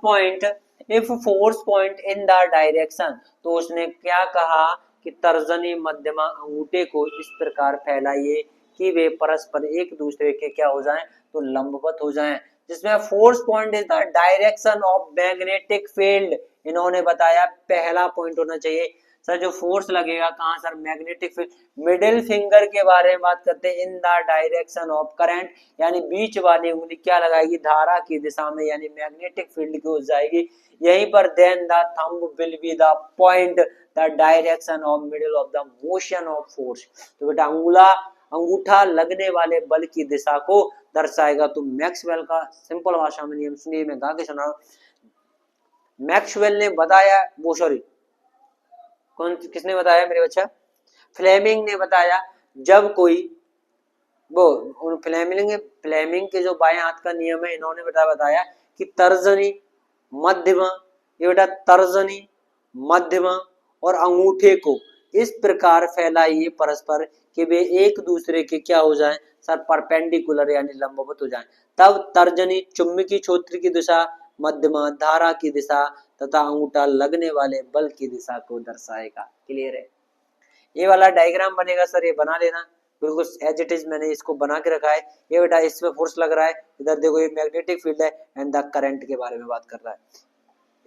point in the direction, तो उसने क्या कहा कि तर्जनी मध्यमा अंगूठे को इस प्रकार फैलाइए कि वे परस्पर एक दूसरे के क्या हो जाएं, तो लंबवत हो जाएं। जिसमें force point is the direction of magnetic field, इन्होंने बताया पहला पॉइंट होना चाहिए। सर जो फोर्स लगेगा कहाँ sir, magnetic field. Middle finger के बारे में बात करते हैं, इन द डायरेक्शन ऑफ करंट, यानी बीच वाली उंगली क्या लगाएगी, धारा की दिशा में, यानी मैग्नेटिक फील्ड की ओर जाएगी। यहीं पर then the thumb will be the point the direction of middle of the motion of force. तो बेटा अंगूठा लगने वाले बल की दिशा को दर्शाएगा। तो मैक्सवेल का सिंपल भाषा में नियम सुनिए, मैं गा के सुना। मैक्सवेल ने बताया, वो सॉरी किसने बताया मेरे बच्चा, फ्लेमिंग ने बताया, जब कोई वो फ्लेमिंग के जो बाएं हाथ का नियम है, इन्होंने बताया कि तर्जनी मध्यमा, ये बेटा तर्जनी मध्यमा और अंगूठे को इस प्रकार फैलाइए परस्पर कि वे एक दूसरे के क्या हो जाएं सर, परपेंडिकुलर यानी लंबवत हो जाएं। तब तर्जनी चुंबकीय क्षेत्र की दिशा, मध्यमा धारा की दिशा तथा अंगूठा लगने वाले बल की दिशा को दर्शाएगा। क्लियर है, ये वाला डायग्राम बनेगा सर, ये बना लेना बिल्कुल एज इट इज, मैंने इसको बना के रखा है। ये बेटा इसमें फोर्स लग रहा है, इधर देखो ये मैग्नेटिक फील्ड है एंड द करंट के बारे में बात कर रहा है।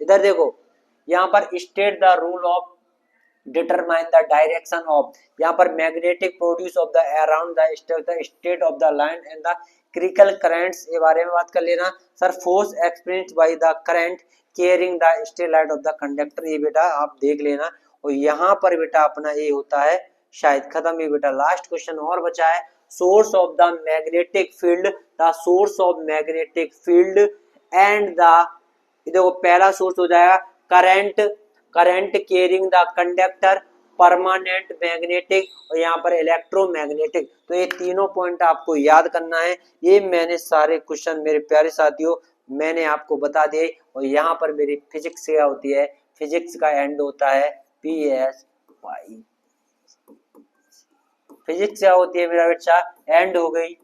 इधर देखो यहाँ पर state the rule of determine the direction of, यहाँ पर magnetic produce of the around the state of the line and the critical currents के बारे में बात कर लेना। Sir force experienced by the current carrying the stellite of the conductor, ये बेटा आप देख लेना। और यहाँ पर बेटा अपना ये होता है शायद खत्म। ये बेटा लास्ट क्वेश्चन और बचा है, source of the magnetic field, the source of magnetic field and the, देखो पहला सोर्स हो जाएगा current carrying the conductor, permanent magnetic, और यहाँ पर इलेक्ट्रोमैग्नेटिक। तो ये तीनों पॉइंट आपको याद करना है। ये मैंने सारे क्वेश्चन मेरे प्यारे साथियों मैंने आपको बता दिए। और यहाँ पर मेरी फिजिक्स क्या होती है, फिजिक्स का एंड होता है PSY। फिजिक्स क्या होती है मेरा बेटा, एंड हो गई।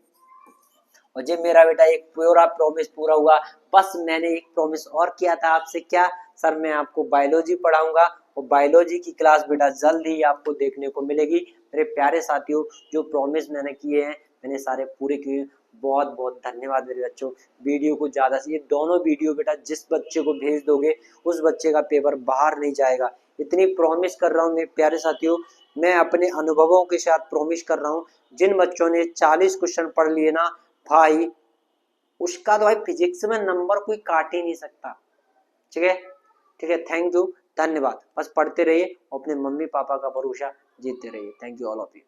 और जब मेरा बेटा एक पूरा प्रॉमिस पूरा हुआ, बस मैंने एक प्रॉमिस और किया था आपसे, क्या सर, मैं आपको बायोलॉजी पढ़ाऊंगा। और बायोलॉजी की क्लास बेटा जल्द ही आपको देखने को मिलेगी। मेरे प्यारे साथियों, जो प्रॉमिस मैंने किए हैं मैंने सारे पूरे किए। बहुत बहुत धन्यवाद मेरे बच्चों। वीडियो को ज़्यादा से, ये दोनों वीडियो बेटा जिस बच्चे को भेज दोगे उस बच्चे का पेपर बाहर नहीं जाएगा, इतनी प्रॉमिस कर रहा हूँ मेरे प्यारे साथियों। मैं अपने अनुभवों के साथ प्रॉमिस कर रहा हूँ। जिन बच्चों ने 40 क्वेश्चन पढ़ लिए ना भाई, उसका तो भाई फिजिक्स में नंबर कोई काट ही नहीं सकता। ठीक है, ठीक है, थैंक यू, धन्यवाद। बस पढ़ते रहिए और अपने मम्मी पापा का भरोसा जीतते रहिए। Thank you all of you.